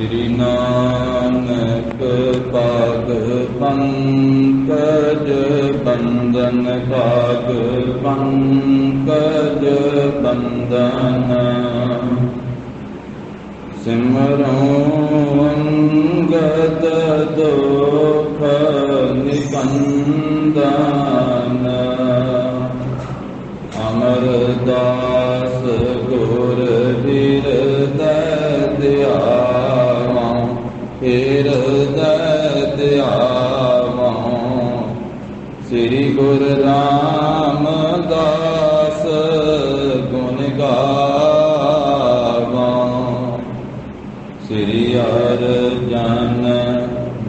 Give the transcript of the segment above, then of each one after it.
श्री नानक पाद पंकज बंदन पाद पंकज बंदन सिमरो अंगद दुख निकंदन अमरदास गुर हृदय दयावा हृदय दयावा श्री गुरु रामदास गुण गावा श्री अर्जन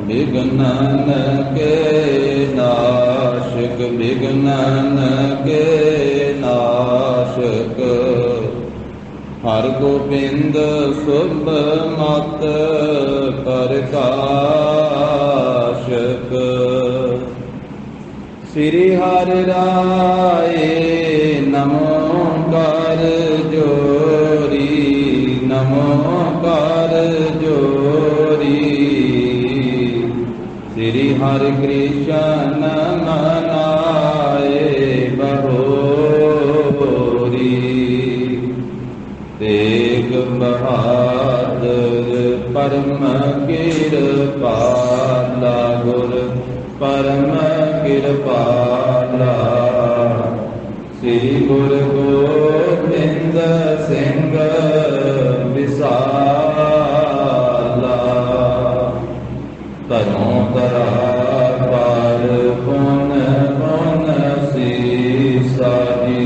विघ्नन के नाशक विघ्नन के नाशक हर गोबिंद शुभ मत प्रकाशक श्री हरि राय नमो कर जोरी नमो कर जोरी श्री हरि कृष्ण मनाए बहोरी तेग बहादुर परम कृपाला गुर परम कृपाला श्री गुरु गोबिंद सिंह विसाला तरों तरा पार पुन पुन सीसा जी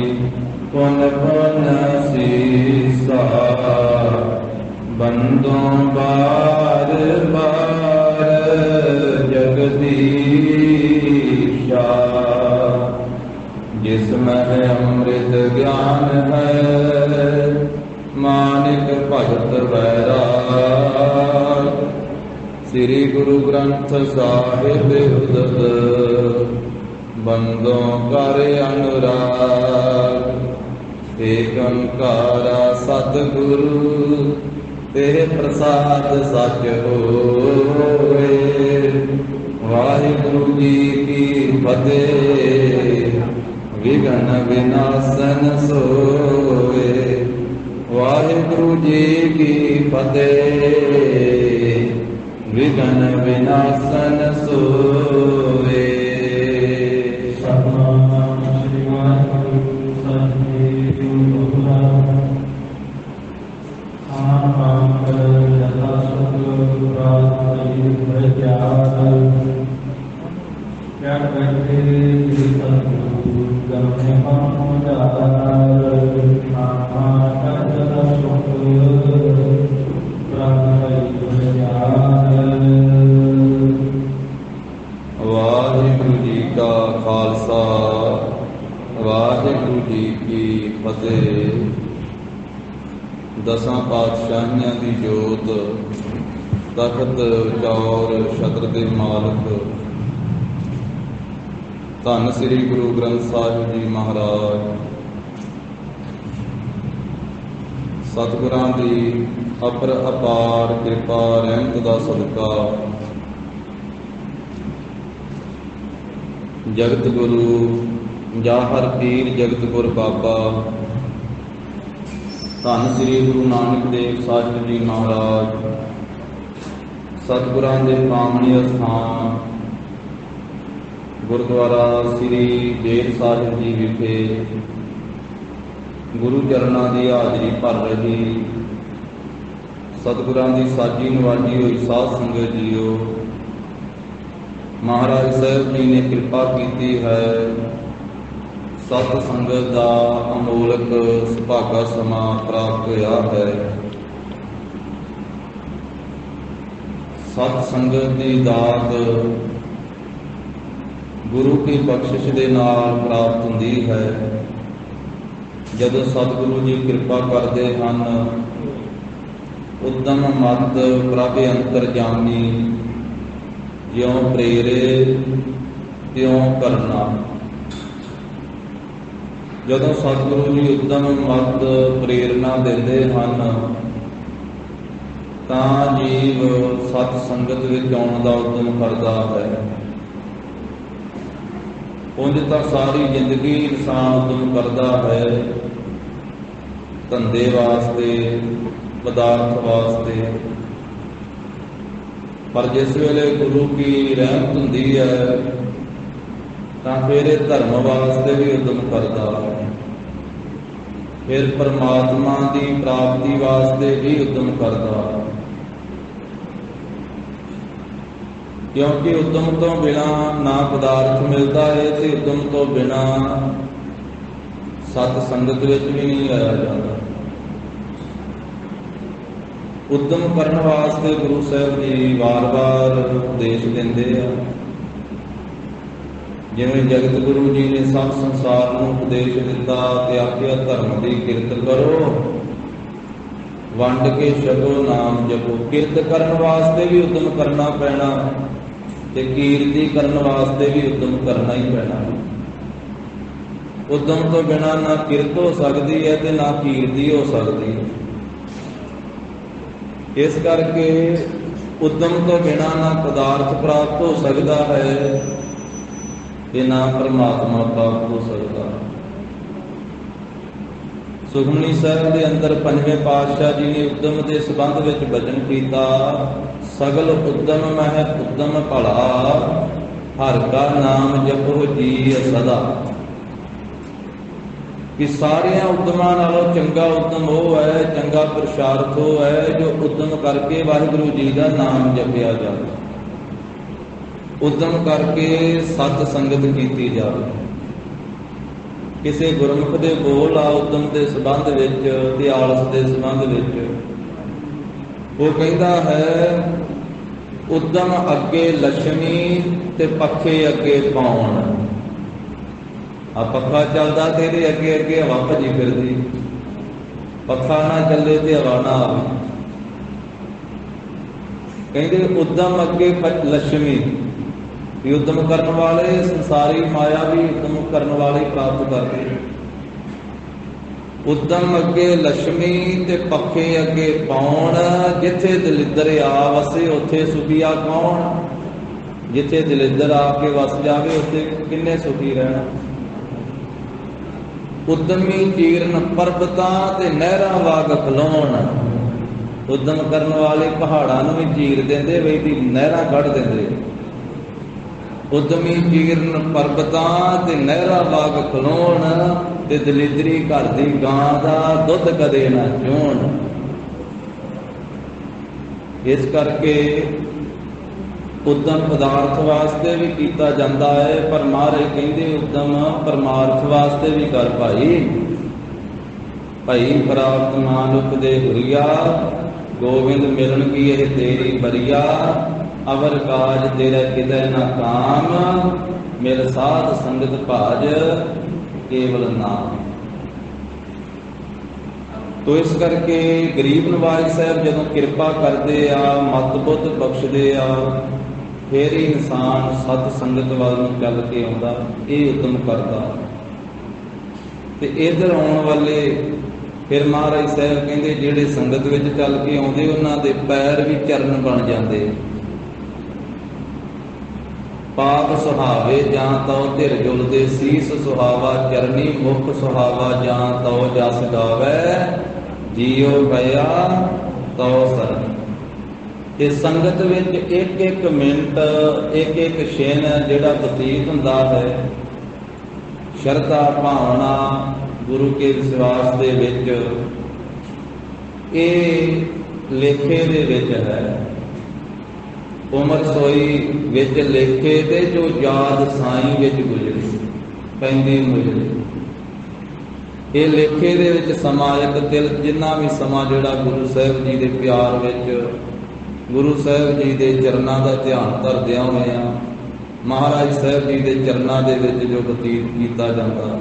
पुन पुन सीसा बंदों बार बार जगदीशा जिसमें अमृत ज्ञान है मानिक भगत वैराग श्री गुरु ग्रंथ साहिब उदत बंदों कर अनुराग एक ओंकारा सतगुरु तेरे प्रसाद सच होए वाहिगुरु जी की फतेह विघ्न विनाशन सोए वाहिगुरु जी की फतेह विघ्न विनाशन सोए। सतनाम श्री वाहिगुरु सतगुरु आम कर यथा सतगुरु प्राप्ति प्रचार क्या करते श्री सतगुरु गम्य मामदार आमा कर सुख वाहिगुरु जी का खालसा वाहिगुरु जी की फतेह। दसां पातशाहियां की जोत तख्त चौर छत्र दे मालक धन श्री गुरु ग्रंथ साहिब जी महाराज सतगुरां दी अपर अपार कृपा रहमत दा सदका जगत गुरु जाहर पीर जगत गुर बाबा धन श्री गुरु नानक देव साहिब जी महाराज सतगुरां दे पावनी अस्थान गुरुद्वारा श्री बेर साहिब जी विखे गुरु चरणां दी हाजरी भर रही सतगुरां दी साजी नवाजी हुई साध संगत जीओ महाराज साहब जी ने कृपा की है सत संगत का अमोलक सुभागा समा प्राप्त होया है। सत संगत की दात गुरु की बख्शिश के नाल प्राप्त होंदी है। जदों सतगुरु जी कृपा करते हैं उद्दम मत प्रभ अंतरजामी ज्यों प्रेरे त्यों करना। जदों सतगुरु जी उद्दम मत प्रेरणा देते हैं ਤਾਂ ਜੀਵ ਸਤ ਸੰਗਤ ਵਿੱਚ ਆਉਣ ਦਾ ਉਦਮ ਕਰਦਾ ਹੈ। ਉਂਝ ਤਾਂ ਸਾਰੀ ਜ਼ਿੰਦਗੀ ਇਨਸਾਨ ਉਦਮ ਕਰਦਾ ਹੈ ਧੰਦੇ ਵਾਸਤੇ, ਪਦਾਰਥ ਵਾਸਤੇ, ਪਰ ਜਿਸ ਵੇਲੇ ਗੁਰੂ ਕੀ ਰਹਿਮਤ ਹੁੰਦੀ ਹੈ ਤਾਂ ਫਿਰ ਇਹ ਧਰਮ ਵਾਸਤੇ ਵੀ ਉਦਮ ਕਰਦਾ ਹੈ, ਫਿਰ ਪਰਮਾਤਮਾ ਦੀ ਪ੍ਰਾਪਤੀ ਵਾਸਤੇ ਵੀ ਉਦਮ ਕਰਦਾ ਹੈ। ਕਿਉਂਕਿ ਉਦਮ ਤੋਂ ਬਿਨਾ ਨਾ ਪਦਾਰਥ ਮਿਲਦਾ ਹੈ ਤੇ ਉਦਮ ਤੋਂ ਬਿਨਾ ਸਤ ਸੰਗਤ ਵਿੱਚ ਵੀ ਨਹੀਂ ਆਇਆ ਜਾਂਦਾ। ਉਦਮ ਕਰਨ ਵਾਸਤੇ ਗੁਰੂ ਸਾਹਿਬ ਜੀ ਵਾਰ-ਵਾਰ ਉਪਦੇਸ਼ ਦਿੰਦੇ ਆ। ਜਿਵੇਂ ਜਗਤ ਗੁਰੂ ਜੀ ਨੇ ਸਭ ਸੰਸਾਰ ਨੂੰ ਉਪਦੇਸ਼ ਦਿੱਤਾ ਤੇ ਆਖਿਆ ਧਰਮ ਦੀ ਕਿਰਤ ਕਰੋ, ਵੰਡ ਕੇ ਛਕੋ, ਨਾਮ ਜਪੋ। ਕਿਰਤ ਕਰਨ ਵਾਸਤੇ ਵੀ ਉਦਮ ਕਰਨਾ ਪੈਣਾ ਤੇ ਕੀਰਤੀ ਕਰਨ ਵਾਸਤੇ ਵੀ ਉਦਮ ਕਰਨਾ ਹੀ ਪੈਣਾ। ਉਦਮ ਤੋਂ ਬਿਨਾਂ ਨਾ ਕਿਰਤ ਹੋ ਸਕਦੀ ਹੈ ਤੇ ਨਾ ਕੀਰਤੀ ਹੋ ਸਕਦੀ ਹੈ। ਇਸ ਕਰਕੇ ਉਦਮ ਤੋਂ ਬਿਨਾਂ ਨਾ ਪਦਾਰਥ ਪ੍ਰਾਪਤ ਹੋ ਸਕਦਾ ਹੈ ਤੇ ਨਾ ਪਰਮਾਤਮਾ ਪ੍ਰਾਪਤ ਹੋ ਸਕਦਾ। ਸੁਖਮਨੀ ਸਾਹਿਬ ਦੇ ਅੰਦਰ ਪੰਜਵੇਂ ਪਾਤਸ਼ਾਹ ਜੀ ਨੇ ਉਦਮ ਦੇ ਸੰਬੰਧ ਵਿੱਚ ਬਚਨ ਕੀਤਾ, ਸਗਲ ਉਦਮ ਮਹਿ ਉਦਮ ਭਲਾ, ਹਰਿ ਕਾ ਨਾਮ ਜਪੋ ਜੀ ਸਦਾ। ਕਿ ਸਾਰਿਆਂ ਉਦਮਾਂ ਨਾਲੋਂ ਚੰਗਾ ਉਦਮ ਉਹ ਹੈ, ਚੰਗਾ ਪੁਰਸ਼ਾਰਥ ਉਹ ਹੈ ਜੋ ਉਦਮ ਕਰਕੇ ਵਾਹਿਗੁਰੂ ਜੀ ਦਾ ਨਾਮ ਜਪਿਆ ਜਾਵੇ, ਉਦਮ ਕਰਕੇ ਸਤ ਸੰਗਤ ਕੀਤੀ ਜਾਵੇ। ਕਿਸੇ ਗੁਰਮੁਖ ਦੇ ਬੋਲ ਆ ਉਦਮ ਦੇ ਸੰਬੰਧ ਵਿੱਚ ਤੇ ਆਲਸ ਦੇ ਸੰਬੰਧ ਵਿੱਚ, ਉਹ ਕਹਿੰਦਾ ਹੈ ਉਦਮ ਅੱਗੇ ਲక్ష్ਮੀ ਤੇ ਪੱਖੇ ਅੱਗੇ ਪਾਉਣ। ਆ ਪੱਖਾ ਚੱਲਦਾ ਤੇ ਇਹਦੇ ਅੱਗੇ ਅੱਗੇ ਹਵਾ ਭੱਜੀ ਫਿਰਦੀ, ਪੱਖਾ ਨਾ ਚੱਲੇ ਤੇ ਹਵਾ ਨਾ ਆਵੇ। ਕਹਿੰਦੇ ਉਦਮ ਅੱਗੇ ਲక్ష్ਮੀ, ਵੀ ਉਦਮ ਕਰਨ ਵਾਲੇ ਸੰਸਾਰੀ ਮਾਇਆ ਵੀ ਉਦਮ ਕਰਨ ਵਾਲੇ ਪ੍ਰਾਪਤ ਕਰਦੇ। ਉਦਮ ਅੱਗੇ ਲక్ష్ਮੀ ਤੇ ਪੱਖੇ ਅੱਗੇ ਪਾਉਣ, ਜਿੱਥੇ ਦਲਿੱਦਰ ਆ ਵਸੇ ਉੱਥੇ ਸੁਖੀਆ ਕੌਣ। ਜਿੱਥੇ ਦਲਿੱਦਰ ਆ ਕੇ ਵਸ ਜਾਵੇ ਉੱਥੇ ਕਿੰਨੇ ਸੁਖੀ ਰਹਿਣਾ। ਉਦਮੀ ਚੀਰਨ ਪਰਬਤਾਂ ਤੇ ਨਹਿਰਾਂ ਵਾਗ ਖਲੋਣ। ਉਦਮ ਕਰਨ ਵਾਲੇ ਪਹਾੜਾਂ ਨੂੰ ਵੀ ਚੀਰ ਦਿੰਦੇ, ਵੇ ਦੀ ਨਹਿਰਾਂ ਕੱਢ ਦਿੰਦੇ। ਉਦਮੀ ਚੀਰਨ ਪਰਬਤਾਂ ਤੇ ਨਹਿਰਾਂ ਵਾਗ ਖਲੋਣ, ਤੇ ਦਲਿੱਦਰੀ ਘਰ ਦੀ ਗਾਂ ਦਾ ਦੁੱਧ ਕਦੇ ਨਾ ਚੋਣ। ਇਸ ਕਰਕੇ ਉਦਮ ਪਦਾਰਥ ਵਾਸਤੇ ਵੀ ਕੀਤਾ ਜਾਂਦਾ ਹੈ, ਪਰ ਮਹਾਰਾਜ ਕਹਿੰਦੇ ਉਦਮ ਪਰਮਾਰਥ ਵਾਸਤੇ ਵੀ ਕਰ ਭਾਈ। ਭਾਈ ਪ੍ਰਾਪਤ ਮਾਨੁਖ ਦੇ ਹੁਰੀਆ, ਗੋਬਿੰਦ ਮਿਲਣ ਕੀ ਇਹ ਤੇਰੀ ਬਰੀਆ। ਅਵਰ ਕਾਜ ਤੇਰਾ ਕਿਤੇ ਨਾ ਕਾਮ, ਮਿਲ ਸਾਧ ਸੰਗਤ ਭਾਜ ਕੇਵਲ ਨਾਮ। ਤੋ ਇਸ ਕਰਕੇ ਗਰੀਬ ਨਵਾਜ ਸਾਹਿਬ ਜਦੋਂ ਕਿਰਪਾ ਕਰਦੇ ਆ, ਮਤ ਬੁੱਧ ਬਖਸ਼ਦੇ ਆ, ਫਿਰ ਹੀ ਇਨਸਾਨ ਸਤ ਸੰਗਤ ਵੱਲ ਨੂੰ ਚੱਲ ਕੇ ਆਉਂਦਾ, ਇਹ ਉਦਮ ਕਰਦਾ। ਤੇ ਇੱਧਰ ਆਉਣ ਵਾਲੇ ਫਿਰ ਮਹਾਰਾਜ ਸਾਹਿਬ ਕਹਿੰਦੇ ਜਿਹੜੇ ਸੰਗਤ ਵਿੱਚ ਚੱਲ ਕੇ ਆਉਂਦੇ ਉਹਨਾਂ ਦੇ ਪੈਰ ਵੀ ਚਰਨ ਬਣ ਜਾਂਦੇ। ਪਾਪ ਸੁਹਾਵੇ ਜਾਂ ਤਉ ਧਿਰ ਜੁਲਦੇ, ਸੀਸ ਸੁਹਾਵਾ ਚਰਨੀ, ਮੁਖ ਸੁਹਾਵਾ ਜਾਂ ਤਉ ਜਸ ਗਾਵੈ, ਜੀਉ ਭਇਆ ਤਉ ਸਰਨ। ਇਹ ਸੰਗਤ ਵਿੱਚ ਇੱਕ ਇੱਕ ਮਿੰਟ, ਇੱਕ ਇੱਕ ਛਿਨ ਜਿਹੜਾ ਬਤੀਤ ਹੁੰਦਾ ਹੈ, ਸ਼ਰਧਾ ਭਾਵਨਾ ਗੁਰੂ ਕੇ ਵਿਸ਼ਵਾਸ ਦੇ ਵਿੱਚ, ਇਹ ਲੇਖੇ ਦੇ ਵਿੱਚ ਹੈ। ਉਮਰ ਸੋਈ ਵਿੱਚ ਲੇਖੇ ਤੇ ਜੋ ਯਾਦ ਸਾਈਂ ਵਿੱਚ ਗੁਜ਼ਰੀ, ਪੈਂਦੀ ਮੁਜਰੀ। ਇਹ ਲੇਖੇ ਦੇ ਵਿੱਚ ਸਮਾਂ ਇੱਕ ਦਿਲ, ਜਿੰਨਾ ਵੀ ਸਮਾਂ ਜਿਹੜਾ ਗੁਰੂ ਸਾਹਿਬ ਜੀ ਦੇ ਪਿਆਰ ਵਿੱਚ, ਗੁਰੂ ਸਾਹਿਬ ਜੀ ਦੇ ਚਰਨਾਂ ਦਾ ਧਿਆਨ ਧਰਦਿਆਂ ਹੋਇਆਂ, ਮਹਾਰਾਜ ਸਾਹਿਬ ਜੀ ਦੇ ਚਰਨਾਂ ਦੇ ਵਿੱਚ ਜੋ ਬਤੀਤ ਕੀਤਾ ਜਾਂਦਾ,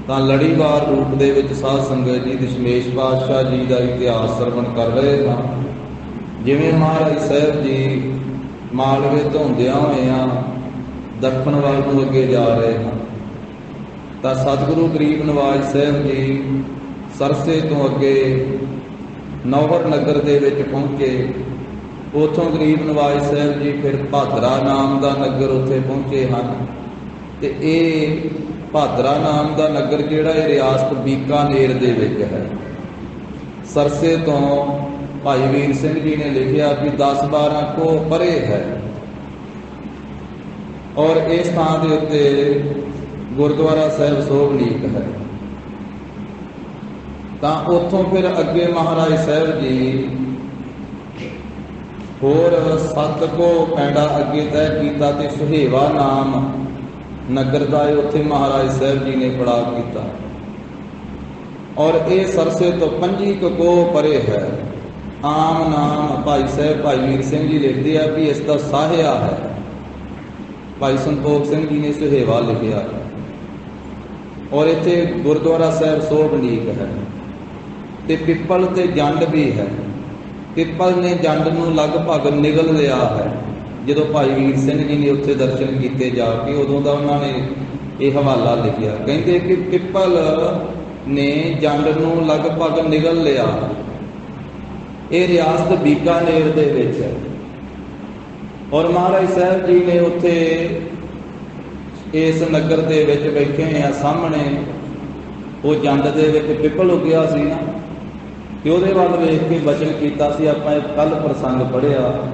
ਤਾਂ ਲੜੀਵਾਰ ਰੂਪ ਦੇ ਵਿੱਚ ਸਾਧ ਸੰਗਤ ਜੀ ਦਸ਼ਮੇਸ਼ ਪਾਤਸ਼ਾਹ ਜੀ ਦਾ ਇਤਿਹਾਸ ਸਰਵਣ ਕਰ ਰਹੇ ਹਾਂ। ਜਿਵੇਂ ਮਹਾਰਾਜ ਸਾਹਿਬ ਜੀ ਮਾਲਵੇ ਧੋਂਦਿਆਂ ਹੋਇਆਂ ਦੱਖਣ ਵੱਲ ਨੂੰ ਅੱਗੇ ਜਾ ਰਹੇ ਹਨ, ਤਾਂ ਸਤਿਗੁਰੂ ਗਰੀਬ ਨਵਾਜ ਸਾਹਿਬ ਜੀ ਸਰਸੇ ਤੋਂ ਅੱਗੇ ਨੌਹਰ ਨਗਰ ਦੇ ਵਿੱਚ ਪਹੁੰਚੇ। ਉੱਥੋਂ ਗਰੀਬ ਨਵਾਜ ਸਾਹਿਬ ਜੀ ਫਿਰ ਭਾਦਰਾ ਨਾਮ ਦਾ ਨਗਰ ਉੱਥੇ ਪਹੁੰਚੇ ਹਨ। ਤੇ ਇਹ ਭਾਦਰਾ ਨਾਮ ਦਾ ਨਗਰ ਜਿਹੜਾ ਇਹ ਰਿਆਸਤ ਬੀਕਾਨੇਰ ਦੇ ਵਿੱਚ ਹੈ। ਸਰਸੇ ਤੋਂ ਭਾਈ ਵੀਰ ਸਿੰਘ ਜੀ ਨੇ ਲਿਖਿਆ ਕਿ 10-12 ਕੋਹ ਪਰੇ ਹੈ। ਔਰ ਇਸ ਥਾਂ ਦੇ ਉੱਤੇ ਗੁਰਦੁਆਰਾ ਸਾਹਿਬ ਸੋਭਨੀਕ ਹੈ। ਤਾਂ ਉੱਥੋਂ ਫਿਰ ਅੱਗੇ ਮਹਾਰਾਜ ਸਾਹਿਬ ਜੀ ਹੋਰ 7 ਕੋਹ ਪੈਂਡਾ ਅੱਗੇ ਤੈਅ ਕੀਤਾ ਤੇ ਸੁਹੇਵਾ ਨਾਮ ਨਗਰ ਦਾ ਉੱਥੇ ਮਹਾਰਾਜ ਸਾਹਿਬ ਜੀ ਨੇ ਪੜਾਅ ਕੀਤਾ। ਔਰ ਇਹ ਸਰਸੇ ਤੋਂ 25 ਕੋਹ ਪਰੇ ਹੈ। ਆਮ ਨਾਮ ਭਾਈ ਸਾਹਿਬ ਭਾਈ ਵੀਰ ਸਿੰਘ ਜੀ ਲਿਖਦੇ ਆ ਵੀ ਇਸ ਦਾ ਸਾਹਿਆ ਹੈ। ਭਾਈ ਸੰਤੋਖ ਸਿੰਘ ਜੀ ਨੇ ਸੁਹੇਵਾ ਲਿਖਿਆ। ਔਰ ਇੱਥੇ ਗੁਰਦੁਆਰਾ ਸਾਹਿਬ ਸੋਭਨੀਕ ਹੈ ਤੇ ਪਿੱਪਲ ਤੇ ਜੰਡ ਵੀ ਹੈ। ਪਿੱਪਲ ਨੇ ਜੰਡ ਨੂੰ ਲਗਭਗ ਨਿਗਲ ਲਿਆ ਹੈ। ਜਦੋਂ ਭਾਈ ਵੀਰ ਸਿੰਘ ਜੀ ਨੇ ਉੱਥੇ ਦਰਸ਼ਨ ਕੀਤੇ ਜਾ ਕੇ, ਉਦੋਂ ਦਾ ਉਹਨਾਂ ਨੇ ਇਹ ਹਵਾਲਾ ਲਿਖਿਆ। ਕਹਿੰਦੇ ਕਿ ਪਿੱਪਲ ਨੇ ਜੰਡ ਨੂੰ ਲਗਭਗ ਨਿਗਲ ਲਿਆ। ਇਹ ਰਿਆਸਤ ਬੀਕਾਨੇਰ ਦੇ ਵਿੱਚ ਹੈ। ਔਰ ਮਹਾਰਾਜ ਸਾਹਿਬ ਜੀ ਨੇ ਉੱਥੇ ਇਸ ਨਗਰ ਦੇ ਵਿੱਚ ਬੈਠੇ ਆ। ਸਾਹਮਣੇ ਉਹ ਜੰਡ ਦੇ ਵਿੱਚ ਪਿੱਪਲ ਉੱਗਿਆ ਸੀ ਨਾ, ਤੇ ਉਹਦੇ ਵੱਲ ਵੇਖ ਕੇ ਬਚਨ ਕੀਤਾ ਸੀ। ਆਪਾਂ ਕੱਲ ਪ੍ਰਸੰਗ ਪੜ੍ਹਿਆ।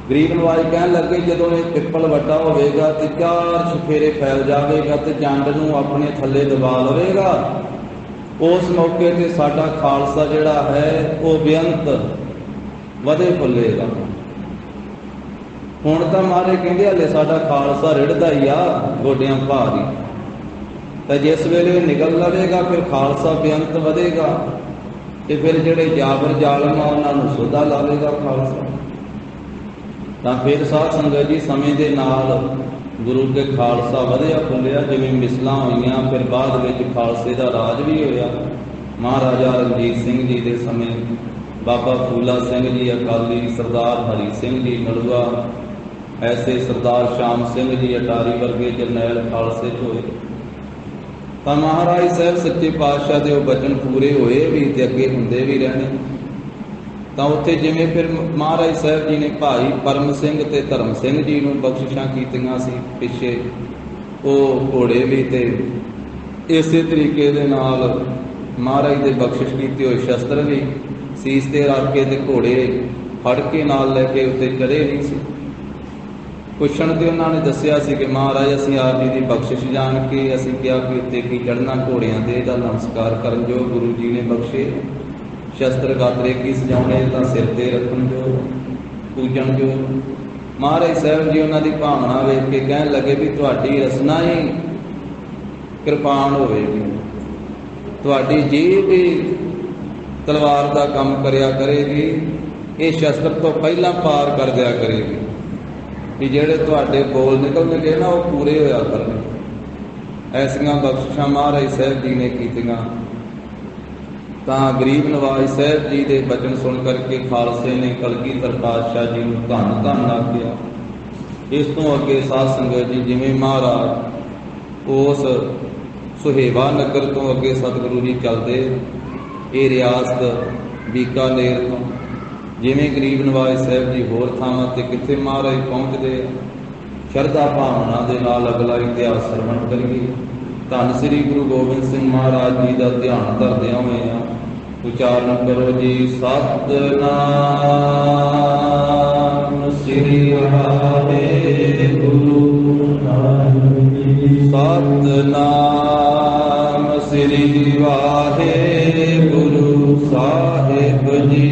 ਗਰੀਬ ਨਵਾਜ ਕਹਿਣ ਲੱਗੇ ਜਦੋਂ ਇਹ ਪਿੱਪਲ ਵੱਡਾ ਹੋਵੇਗਾ ਤੇ 4 ਚੁਫੇਰੇ ਫੈਲ ਜਾਵੇਗਾ ਤੇ ਜੰਡ ਨੂੰ ਆਪਣੇ ਥੱਲੇ ਦਬਾ ਲਵੇਗਾ। ਉਸ ਮੌਕੇ ਤੇ ਸਾਡਾ ਖਾਲਸਾ ਜਿਹੜਾ ਹੈ ਉਹ ਬੇਅੰਤ ਵਧੇ ਫੁੱਲੇਗਾ। ਹੁਣ ਤਾਂ ਮਾਰੇ ਕਹਿੰਦੇ ਹਲੇ ਸਾਡਾ ਖਾਲਸਾ ਰਿੜਦਾ ਹੀ ਆ ਗੋਡਿਆਂ ਭਾਰ ਹੀ। ਤਾਂ ਜਿਸ ਵੇਲੇ ਨਿਗਲ ਲਵੇਗਾ ਫਿਰ ਖਾਲਸਾ ਬੇਅੰਤ ਵਧੇਗਾ ਤੇ ਫਿਰ ਜਿਹੜੇ ਜਾਬਰ ਜ਼ਾਲਮ ਆ ਉਹਨਾਂ ਨੂੰ ਸੋਧਾ ਲਾਵੇਗਾ ਖਾਲਸਾ। ਤਾਂ ਫਿਰ ਸਾਧ ਸੰਗਤ ਜੀ ਸਮੇਂ ਦੇ ਨਾਲ ਗੁਰੂ ਕੇ ਖਾਲਸਾ ਵਧਿਆ ਫੁੱਲਿਆ। ਜਿਵੇਂ ਮਿਸਲਾਂ ਹੋਈਆਂ ਫਿਰ ਬਾਅਦ ਵਿੱਚ ਖਾਲਸੇ ਦਾ ਰਾਜ ਵੀ ਹੋਇਆ। ਮਹਾਰਾਜਾ ਰਣਜੀਤ ਸਿੰਘ ਜੀ ਦੇ ਸਮੇਂ ਬਾਬਾ ਫੂਲਾ ਸਿੰਘ ਜੀ ਅਕਾਲੀ, ਸਰਦਾਰ ਹਰੀ ਸਿੰਘ ਜੀ ਨਲੂਆ, ਐਸੇ ਸਰਦਾਰ ਸ਼ਾਮ ਸਿੰਘ ਜੀ ਅਟਾਰੀ ਵਰਗੇ ਜਰਨੈਲ ਖਾਲਸੇ 'ਚ ਹੋਏ। ਤਾਂ ਮਹਾਰਾਜ ਸਾਹਿਬ ਸੱਚੇ ਪਾਤਸ਼ਾਹ ਦੇ ਉਹ ਬਚਨ ਪੂਰੇ ਹੋਏ ਵੀ ਤੇ ਅੱਗੇ ਹੁੰਦੇ ਵੀ ਰਹਿਣੇ। ਤਾਂ ਉੱਥੇ ਜਿਵੇਂ ਫਿਰ ਮਹਾਰਾਜ ਸਾਹਿਬ ਜੀ ਨੇ ਭਾਈ ਪਰਮ ਸਿੰਘ ਤੇ ਧਰਮ ਸਿੰਘ ਜੀ ਨੂੰ ਬਖਸ਼ਿਸ਼ਾਂ ਕੀਤੀਆਂ ਸੀ ਪਿੱਛੇ, ਉਹ ਘੋੜੇ ਵੀ ਤੇ ਇਸੇ ਤਰੀਕੇ ਦੇ ਨਾਲ ਮਹਾਰਾਜ ਦੇ ਬਖਸ਼ਿਸ਼ ਕੀਤੇ ਹੋਏ ਸ਼ਸਤਰ ਵੀ ਸੀਸ ਤੇ ਰੱਖ ਕੇ ਤੇ ਘੋੜੇ ਫੜ ਕੇ ਨਾਲ ਲੈ ਕੇ ਉੱਤੇ ਚੜ੍ਹੇ ਨਹੀਂ ਸੀ। ਪੁੱਛਣ ਤੇ ਉਹਨਾਂ ਨੇ ਦੱਸਿਆ ਸੀ ਕਿ ਮਹਾਰਾਜ ਅਸੀਂ ਆਪ ਜੀ ਦੀ ਬਖਸ਼ਿਸ਼ ਜਾਣ ਕੇ ਅਸੀਂ ਕਿਹਾ ਕਿ ਉੱਤੇ ਕੀ ਚੜ੍ਹਨਾ ਘੋੜਿਆਂ ਦੇ, ਇਹਦਾ ਨਮਸਕਾਰ ਕਰਨ ਜੋ ਗੁਰੂ ਜੀ ਨੇ ਬਖਸ਼ੇ। ਸ਼ਸਤਰ ਗਾਤਰੇ ਕੀ ਸਜਾਉਣੇ ਤਾਂ ਸਿਰ ਤੇ ਰੱਖਣ ਜੋ, ਪੂਜਣ ਜੋ। ਮਹਾਰਾਜ ਸਾਹਿਬ ਜੀ ਉਹਨਾਂ ਦੀ ਭਾਵਨਾ ਵੇਖ ਕੇ ਕਹਿਣ ਲੱਗੇ ਵੀ ਤੁਹਾਡੀ ਰਸਨਾ ਹੀ ਕਿਰਪਾਨ ਹੋਵੇਗੀ, ਤੁਹਾਡੀ ਜੀਭ ਵੀ ਤਲਵਾਰ ਦਾ ਕੰਮ ਕਰਿਆ ਕਰੇਗੀ, ਇਹ ਸ਼ਸਤਰ ਤੋਂ ਪਹਿਲਾਂ ਪਾਰ ਕਰ ਦਿਆ ਕਰੇਗੀ ਕਿ ਜਿਹੜੇ ਤੁਹਾਡੇ ਬੋਲ ਨਿਕਲਣਗੇ ਨਾ ਉਹ ਪੂਰੇ ਹੋਇਆ ਕਰਨ। ਐਸੀਆਂ ਬਖਸ਼ਿਸ਼ਾਂ ਮਹਾਰਾਜ ਸਾਹਿਬ ਜੀ ਨੇ ਕੀਤੀਆਂ। ਤਾਂ ਗਰੀਬ ਨਵਾਜ ਸਾਹਿਬ ਜੀ ਦੇ ਬਚਨ ਸੁਣ ਕਰਕੇ ਖਾਲਸੇ ਨੇ ਕਲਗੀਧਰ ਪਾਤਸ਼ਾਹ ਜੀ ਨੂੰ ਧੰਨ ਧੰਨ ਆਖਿਆ। ਇਸ ਤੋਂ ਅੱਗੇ ਸਾਧ ਸੰਗਤ ਜੀ ਜਿਵੇਂ ਮਹਾਰਾਜ ਉਸ ਸੁਹੇਵਾ ਨਗਰ ਤੋਂ ਅੱਗੇ ਸਤਿਗੁਰੂ ਜੀ ਚੱਲਦੇ ਇਹ ਰਿਆਸਤ ਬੀਕਾਨੇਰ ਤੋਂ, ਜਿਵੇਂ ਗਰੀਬ ਨਵਾਜ ਸਾਹਿਬ ਜੀ ਹੋਰ ਥਾਵਾਂ ਤੇ ਕਿੱਥੇ ਮਹਾਰਾਜ ਪਹੁੰਚਦੇ ਆ, ਸ਼ਰਧਾ ਭਾਵਨਾ ਦੇ ਨਾਲ ਅਗਲਾ ਇਤਿਹਾਸ ਸਰਵਣ ਕਰੀਏ। ਧੰਨ ਸ੍ਰੀ ਗੁਰੂ ਗੋਬਿੰਦ ਸਿੰਘ ਮਹਾਰਾਜ ਜੀ ਦਾ ਧਿਆਨ ਧਰਦਿਆਂ ਹੋਏ ਆ ਉਚਾਰਨ ਕਰੋ ਜੀ ਸਤਿਨਾਮ ਸ੍ਰੀ ਵਾਹਿਗੁਰੂ। ਸਤਿਨਾਮ ਸ੍ਰੀ ਵਾਹਿਗੁਰੂ ਸਾਹਿਬ ਜੀ।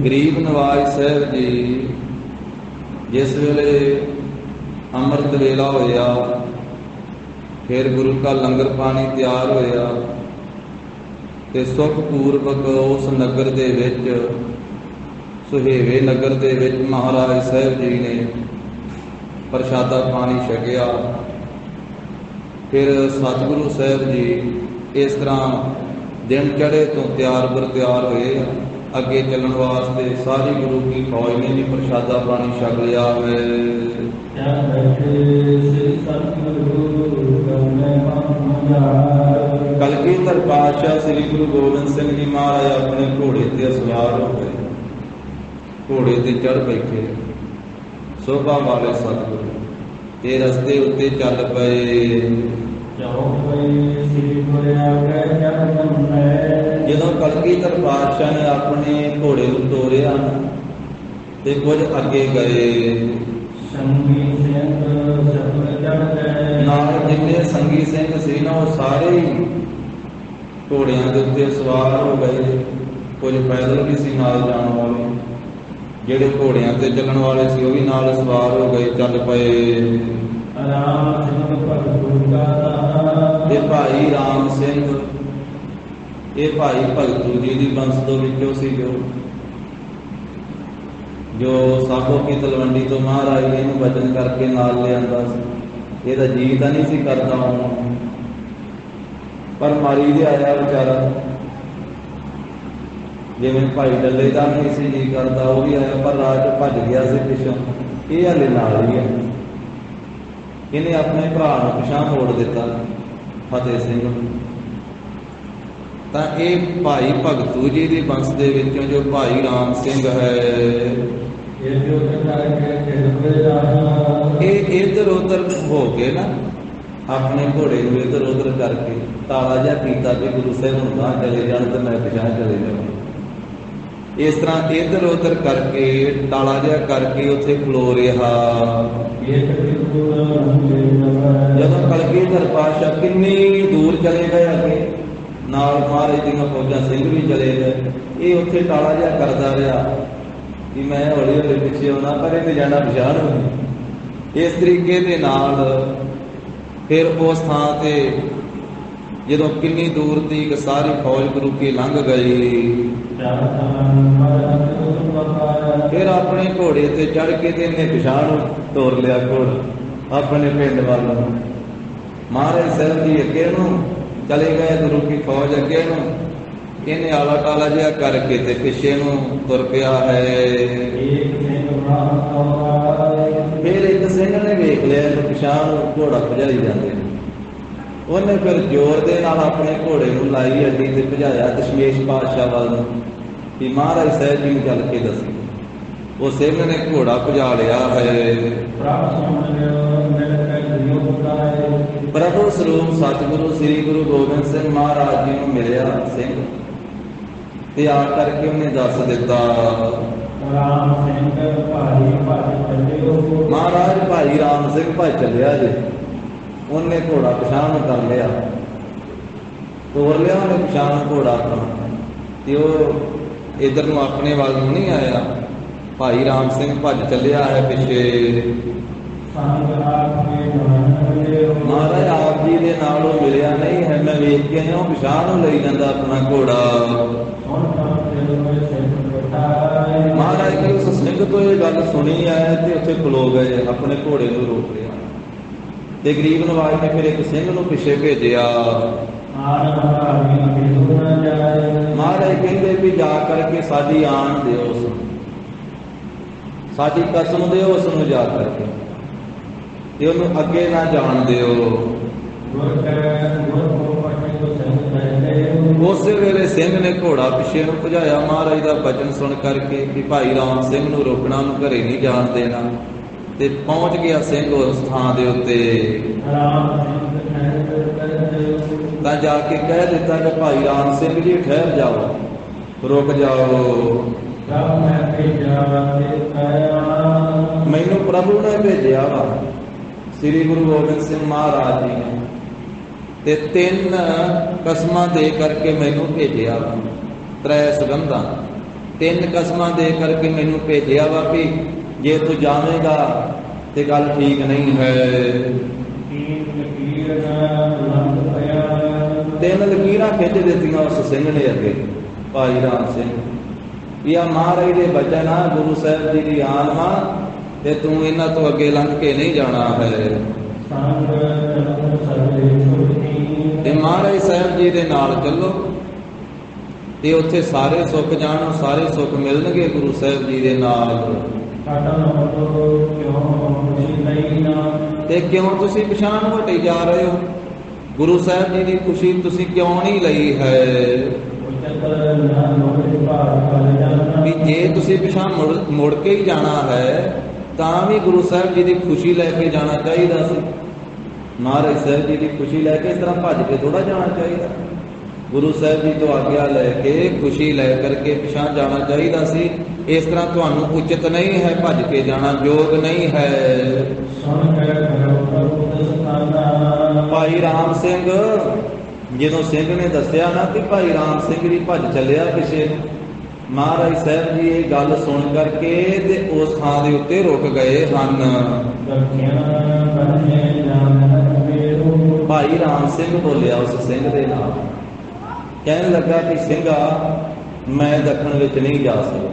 ਗਰੀਬ ਨਵਾਜ ਸਾਹਿਬ ਜੀ ਜਿਸ ਵੇਲੇ ਅੰਮ੍ਰਿਤ ਵੇਲਾ ਹੋਇਆ, ਫਿਰ ਗੁਰੂ ਦਾ ਲੰਗਰ ਪਾਣੀ ਤਿਆਰ ਹੋਇਆ ਤੇ ਸੁਖ ਪੂਰਵਕ ਉਸ ਨਗਰ ਦੇ ਵਿੱਚ, ਸੁਹੇਵੇ ਨਗਰ ਦੇ ਵਿੱਚ ਮਹਾਰਾਜ ਸਾਹਿਬ ਜੀ ਨੇ ਪ੍ਰਸ਼ਾਦਾ ਪਾਣੀ ਛਕਿਆ। ਫਿਰ ਸਤਿਗੁਰੂ ਸਾਹਿਬ ਜੀ ਇਸ ਤਰ੍ਹਾਂ ਦਿਨ ਚੜ੍ਹੇ ਤੋਂ ਤਿਆਰ ਬਰ ਤਿਆਰ ਹੋਏ ਅੱਗੇ ਚੱਲਣ ਵਾਸਤੇ ਸਾਰੀ ਗੁਰੂ ਕੀ ਫੌਜ ਨੇ ਵੀ ਪ੍ਰਸ਼ਾਦਾ ਪਾਣੀ ਛਕ ਲਿਆ ਹੈ। ਕਲਗੀਧਰ ਪਾਤਸ਼ਾਹ ਸ੍ਰੀ ਗੁਰੂ ਗੋਬਿੰਦ ਸਿੰਘ ਜੀ ਮਹਾਰਾਜ ਆਪਣੇ ਘੋੜੇ ਤੇ ਸਵਾਰ ਹੋ ਗਏ, ਘੋੜੇ ਤੇ ਚੜ੍ਹ ਬੈਠੇ, ਸੋਭਾ ਵਾਲੇ ਸਤਿਗੁਰੂ ਤੇ ਰਸਤੇ ਉੱਤੇ ਚੱਲ ਪਏ। ਜਦੋਂ ਕਲਗੀਧਰ ਪਾਤਸ਼ਾਹ ਨੇ ਆਪਣੇ ਘੋੜੇ ਨੂੰ ਤੋਰਿਆ ਤੇ ਕੁਝ ਅੱਗੇ ਗਏ, ਨਾਲ ਜਿੰਨੇ ਸੰਗੀ ਸਿੰਘ ਸੀ ਨਾ ਉਹ ਸਾਰੇ ਹੀ ਘੋੜਿਆਂ ਦੇ ਉੱਤੇ ਸਵਾਰ ਹੋ ਗਏ। ਕੁਝ ਪੈਦਲ ਵੀ ਸੀ ਨਾਲ ਜਾਣ ਵਾਲੇ, ਜਿਹੜੇ ਘੋੜਿਆਂ ਤੇ ਚੱਲਣ ਵਾਲੇ ਸੀ ਉਹ ਵੀ ਨਾਲ ਸਵਾਰ ਹੋ ਗਏ, ਚੱਲ ਪਏ। ਤੇ ਭਾਈ ਰਾਮ ਸਿੰਘ, ਇਹ ਭਾਈ ਭਗਤੂ ਜੀ ਦੀ ਬੰਸ ਤੋਂ ਵਿੱਚੋਂ ਸੀ, ਜੋ ਸਾਬੋ ਕੀ ਤਲਵੰਡੀ ਤੋਂ ਮਹਾਰਾਜ ਨੇ ਇਹਨੂੰ ਬਚਨ ਕਰਕੇ ਨਾਲ ਲਿਆਂਦਾ ਸੀ। ਇਹਦਾ ਜੀ ਤਾਂ ਨਹੀਂ ਸੀ ਕਰਦਾ ਹੁਣ, ਪਰ ਮਾਰੀ ਦੇ ਆਇਆ ਵਿਚਾਰਾ, ਜਿਵੇਂ ਭਾਈ ਡੱਲੇ ਦਾ ਨਹੀਂ ਸੀ ਜੀ ਕਰਦਾ, ਉਹ ਵੀ ਆਇਆ, ਪਰ ਰਾਜ ਭੱਜ ਗਿਆ ਸੀ ਪਿੱਛੋਂ। ਇਹ ਹਲੇ ਨਾਲ ਹੀ ਹੈ, ਇਹਨੇ ਆਪਣੇ ਭਰਾ ਨੂੰ ਪਿਛਾਂਹ ਮੋੜ ਦਿੱਤਾ, ਫਤਿਹ ਸਿੰਘ ਨੂੰ। ਤਾਂ ਇਹ ਭਾਈ ਭਗਤੂ ਜੀ ਦੀ ਬੰਸ ਦੇ ਵਿੱਚੋਂ ਜੋ ਭਾਈ ਰਾਮ ਸਿੰਘ ਹੈ, ਇਹ ਇੱਧਰ ਉੱਧਰ ਹੋ ਕੇ ਨਾ ਆਪਣੇ ਘੋੜੇ ਨੂੰ ਇੱਧਰ ਉੱਧਰ ਕਰਕੇ ਤਾਲਾ ਜਿਹਾ ਕੀਤਾ ਕਿ ਗੁਰੂ ਸਾਹਿਬ ਹੁਣ ਗਾਂਹ ਚਲੇ ਜਾਣ ਤੇ ਮੈਂ ਪਿਛਾਂਹ ਚਲੇ ਜਾਵਾਂ। ਇਸ ਤਰ੍ਹਾਂ ਇੱਧਰ ਉੱਧਰ ਕਰਕੇ ਤਾਲਾ ਜਿਹਾ ਕਰਕੇ ਉੱਥੇ ਖਲੋ ਰਿਹਾ। ਜਦੋਂ ਕਲਗੀਧਰ ਪਾਤਸ਼ਾਹ ਕਿੰਨੀ ਦੂਰ ਚਲੇ ਗਏ, ਅੱਗੇ ਨਾਲ ਮਹਾਰਾਜ ਦੀਆਂ ਫੌਜਾਂ ਸਿੰਘ ਵੀ ਚਲੇ ਗਏ, ਇਹ ਉੱਥੇ ਤਾਲਾ ਜਿਹਾ ਕਰਦਾ ਰਿਹਾ ਕਿ ਮੈਂ ਹੌਲੀ ਹੌਲੀ ਪਿੱਛੇ ਆਉਣਾ, ਪਰ ਇਹਨੇ ਜਾਣਾ ਪਛਾਣ ਹੋਈ। ਇਸ ਤਰੀਕੇ ਦੇ ਨਾਲ ਫਿਰ ਉਸ ਥਾਂ ਤੇ ਜਦੋਂ ਕਿੰਨੀ ਦੂਰ ਤੀਕ ਸਾਰੀ ਫੌਜ ਗੁਰੂ ਕੀ ਲੰਘ ਗਈ, ਫਿਰ ਆਪਣੇ ਘੋੜੇ ਤੇ ਚੜ੍ਹ ਕੇ ਤੇ ਇਹਨੇ ਪਛਾਣ ਤੋਰ ਲਿਆ ਘੋੜਾ ਆਪਣੇ ਪਿੰਡ ਵੱਲ ਨੂੰ। ਮਹਾਰਾਜ ਸਾਹਿਬ ਜੀ ਅੱਗੇ ਨੂੰ ਚਲੇ ਗਏ, ਗੁਰੂ ਕੀ ਫੌਜ ਅੱਗੇ ਨੂੰ, ਇਹਨੇ ਆਲਾ ਟਾਲਾ ਜਿਹਾ ਕਰਕੇ ਤੇ ਪਿੱਛੇ ਨੂੰ ਤੁਰ ਪਿਆ ਹੈ। ਫਿਰ ਇੱਕ ਸਿੰਘ ਨੇ ਵੇਖ ਲਿਆ ਪਛਾਣ ਘੋੜਾ ਭਜਾਈ ਜਾਂਦੇ, ਉਹਨੇ ਫਿਰ ਜ਼ੋਰ ਦੇ ਨਾਲ ਆਪਣੇ ਘੋੜੇ ਨੂੰ ਲਾਈ ਅੱਡੀ ਤੇ ਭਜਾਇਆ ਦਸ਼ਮੇਸ਼ ਪਾਤਸ਼ਾਹ ਵੱਲ ਨੂੰ ਕਿ ਮਹਾਰਾਜ ਸਾਹਿਬ ਜੀ ਨੂੰ ਚੱਲ ਕੇ ਦੱਸੀ। ਉਹ ਸਿੰਘ ਨੇ ਘੋੜਾ ਭਜਾ ਲਿਆ ਹੈ। ਪ੍ਰਭੂ ਸਰੂਪ ਸਤਿਗੁਰੂ ਸ੍ਰੀ ਗੁਰੂ ਗੋਬਿੰਦ ਸਿੰਘ ਮਹਾਰਾਜ ਜੀ ਨੂੰ ਮਿਲਿਆ ਸਿੰਘ, ਤੇ ਆ ਕਰਕੇ ਉਹਨੇ ਦੱਸ ਦਿੱਤਾ, ਮਹਾਰਾਜ ਭਾਈ ਰਾਮ ਸਿੰਘ ਭੱਜ ਚੱਲਿਆ ਜੇ। ਉਹਨੇ ਘੋੜਾ ਪਛਾਣ ਕਰ ਲਿਆ, ਤੋਰ ਲਿਆ ਉਹਨੇ ਪਛਾਣ ਘੋੜਾ ਆਪਣਾ, ਤੇ ਉਹ ਇੱਧਰ ਨੂੰ ਆਪਣੇ ਵੱਲ ਨੂੰ ਨਹੀਂ ਆਇਆ। ਭਾਈ ਰਾਮ ਸਿੰਘ ਭੱਜ ਚੱਲਿਆ ਹੈ ਪਿੱਛੇ। ਮਹਾਰਾਜ ਆਪ ਜੀ ਦੇ ਨਾਲ ਉਹ ਮਿਲਿਆ ਨਹੀਂ ਹੈ, ਮੈਂ ਵੇਖ ਕੇ ਉਹ ਪਛਾਣ ਨੂੰ ਲਈ ਜਾਂਦਾ ਆਪਣਾ ਘੋੜਾ। ਮਹਾਰਾਜ ਨੇ ਉਸ ਸਿੰਘ ਤੋਂ ਇਹ ਗੱਲ ਸੁਣੀ ਹੈ ਤੇ ਉੱਥੇ ਖਲੋ ਗਏ, ਆਪਣੇ ਘੋੜੇ ਨੂੰ ਰੋਕ ਲਿਆ। ਤੇ ਗਰੀਬ ਨਵਾਜ ਨੇ ਫਿਰ ਇੱਕ ਸਿੰਘ ਨੂੰ ਪਿੱਛੇ ਭੇਜਿਆ। ਮਹਾਰਾਜ ਕਹਿੰਦੇ ਵੀ ਜਾ ਕਰਕੇ ਸਾਡੀ ਆਣ ਦਿਓ, ਉਸ ਸਾਡੀ ਕਸਮ ਦਿਓ ਉਸ ਨੂੰ ਜਾ ਕਰਕੇ, ਤੇ ਉਹਨੂੰ ਅੱਗੇ ਨਾ ਜਾਣ ਦਿਓ। ਉਸੇ ਵੇਲੇ ਸਿੰਘ ਨੇ ਘੋੜਾ ਪਿੱਛੇ ਨੂੰ ਭਜਾਇਆ ਮਹਾਰਾਜ ਦਾ ਬਚਨ ਸੁਣ ਕਰਕੇ ਕਿ ਭਾਈ ਰਾਮ ਸਿੰਘ ਨੂੰ ਰੋਕਣਾ, ਨੂੰ ਘਰੇ ਨਹੀਂ ਜਾਣ ਦੇਣਾ। ਤੇ ਪਹੁੰਚ ਗਿਆ ਸਿੰਘ ਉਸ ਥਾਂ ਦੇ ਉੱਤੇ। ਤਾਂ ਜਾ ਕੇ ਕਹਿ ਦਿੱਤਾ ਕਿ ਭਾਈ ਰਾਮ ਸਿੰਘ ਜੀ ਠਹਿਰ ਜਾਓ, ਰੁਕ ਜਾਓ, ਮੈਨੂੰ ਪ੍ਰਭੂ ਨੇ ਭੇਜਿਆ ਵਾ, ਸ੍ਰੀ ਗੁਰੂ ਗੋਬਿੰਦ ਸਿੰਘ ਮਹਾਰਾਜ ਜੀ ਨੇ, ਤੇ 3 ਕਸਮਾਂ ਦੇ ਕਰਕੇ ਮੈਨੂੰ ਭੇਜਿਆ ਵਾ। 3 ਸੁਗੰਧਾਂ, 3 ਕਸਮਾਂ ਦੇ ਕਰਕੇ ਮੈਨੂੰ ਭੇਜਿਆ ਵਾ ਵੀ ਜੇ ਤੂੰ ਜਾਵੇਂਗਾ ਤੇ ਗੱਲ ਠੀਕ ਨਹੀਂ ਹੈ। 3 ਲਕੀਰਾਂ ਖਿੱਚ ਦਿੱਤੀਆਂ ਉਸ ਸਿੰਘ ਨੇ ਅੱਗੇ, ਭਾਈ ਰਾਮ ਸਿੰਘ, ਵੀ ਆ ਮਹਾਰਾਜ ਦੇ ਬਚਨ ਆ, ਗੁਰੂ ਸਾਹਿਬ ਜੀ ਦੀ ਆਨ ਵਾ, ਤੇ ਤੂੰ ਇਹਨਾਂ ਤੋਂ ਅੱਗੇ ਲੰਘ ਕੇ ਨਹੀਂ ਜਾਣਾ ਹੈ। ਤੇ ਮਹਾਰਾਜ ਸਾਹਿਬ ਜੀ ਦੇ ਨਾਲ ਚੱਲੋ। ਤੇ ਉੱਥੇ ਸਾਰੇ ਸੁੱਖ ਜਾਣ, ਸਾਰੇ ਸੁੱਖ ਮਿਲਣਗੇ ਗੁਰੂ ਸਾਹਿਬ ਜੀ ਦੇ ਨਾਲ। ਤੇ ਕਿਉਂ ਤੁਸੀਂ ਪਛਾਣ ਵਟੀ ਜਾ ਰਹੇ ਹੋ? ਗੁਰੂ ਸਾਹਿਬ ਜੀ ਦੀ ਖੁਸ਼ੀ ਤੁਸੀਂ ਕਿਉਂ ਨਹੀਂ ਲਈ ਹੈ? ਵੀ ਜੇ ਤੁਸੀਂ ਪਿਛਾਂ ਮੁੜ ਕੇ ਹੀ ਜਾਣਾ ਹੈ ਤਾਂ ਵੀ ਗੁਰੂ ਸਾਹਿਬ ਜੀ ਦੀ ਖੁਸ਼ੀ ਲੈ ਕੇ ਜਾਣਾ ਚਾਹੀਦਾ ਸੀ। ਮਹਾਰਾਜ ਸਾਹਿਬ ਜੀ ਦੀ ਖੁਸ਼ੀ ਲੈ ਕੇ ਇਸ ਤਰ੍ਹਾਂ ਭੱਜ ਕੇ ਥੋੜਾ ਜਾਣਾ ਚਾਹੀਦਾ। ਗੁਰੂ ਸਾਹਿਬ ਜੀ ਤੋਂ ਆਗਿਆ ਲੈ ਕੇ ਖੁਸ਼ੀ ਲੈ ਕਰਕੇ ਪਿਛਾਂ ਜਾਣਾ ਚਾਹੀਦਾ ਸੀ। ਇਸ ਤਰ੍ਹਾਂ ਤੁਹਾਨੂੰ ਉਚਿਤ ਨਹੀਂ ਹੈ, ਭੱਜ ਕੇ ਜਾਣਾ ਯੋਗ ਨਹੀਂ ਹੈ। ਭਾਈ ਰਾਮ ਸਿੰਘ, ਜਦੋਂ ਸਿੰਘ ਨੇ ਦੱਸਿਆ ਨਾ ਕਿ ਭਾਈ ਰਾਮ ਸਿੰਘ ਜੀ ਭੱਜ ਚੱਲਿਆ ਪਿਛੇ, ਮਹਾਰਾਜ ਸਾਹਿਬ ਜੀ ਇਹ ਗੱਲ ਸੁਣ ਕਰਕੇ ਤੇ ਉਸ ਥਾਂ ਦੇ ਉੱਤੇ ਰੁਕ ਗਏ ਹਨ। ਭਾਈ ਰਾਮ ਸਿੰਘ ਬੋਲਿਆ ਉਸ ਸਿੰਘ ਦੇ ਨਾਲ, ਕਹਿਣ ਲੱਗਾ ਕਿ ਸਿੰਘਾ, ਮੈਂ ਦੱਖਣ ਵਿੱਚ ਨਹੀਂ ਜਾ ਸਕਦਾ,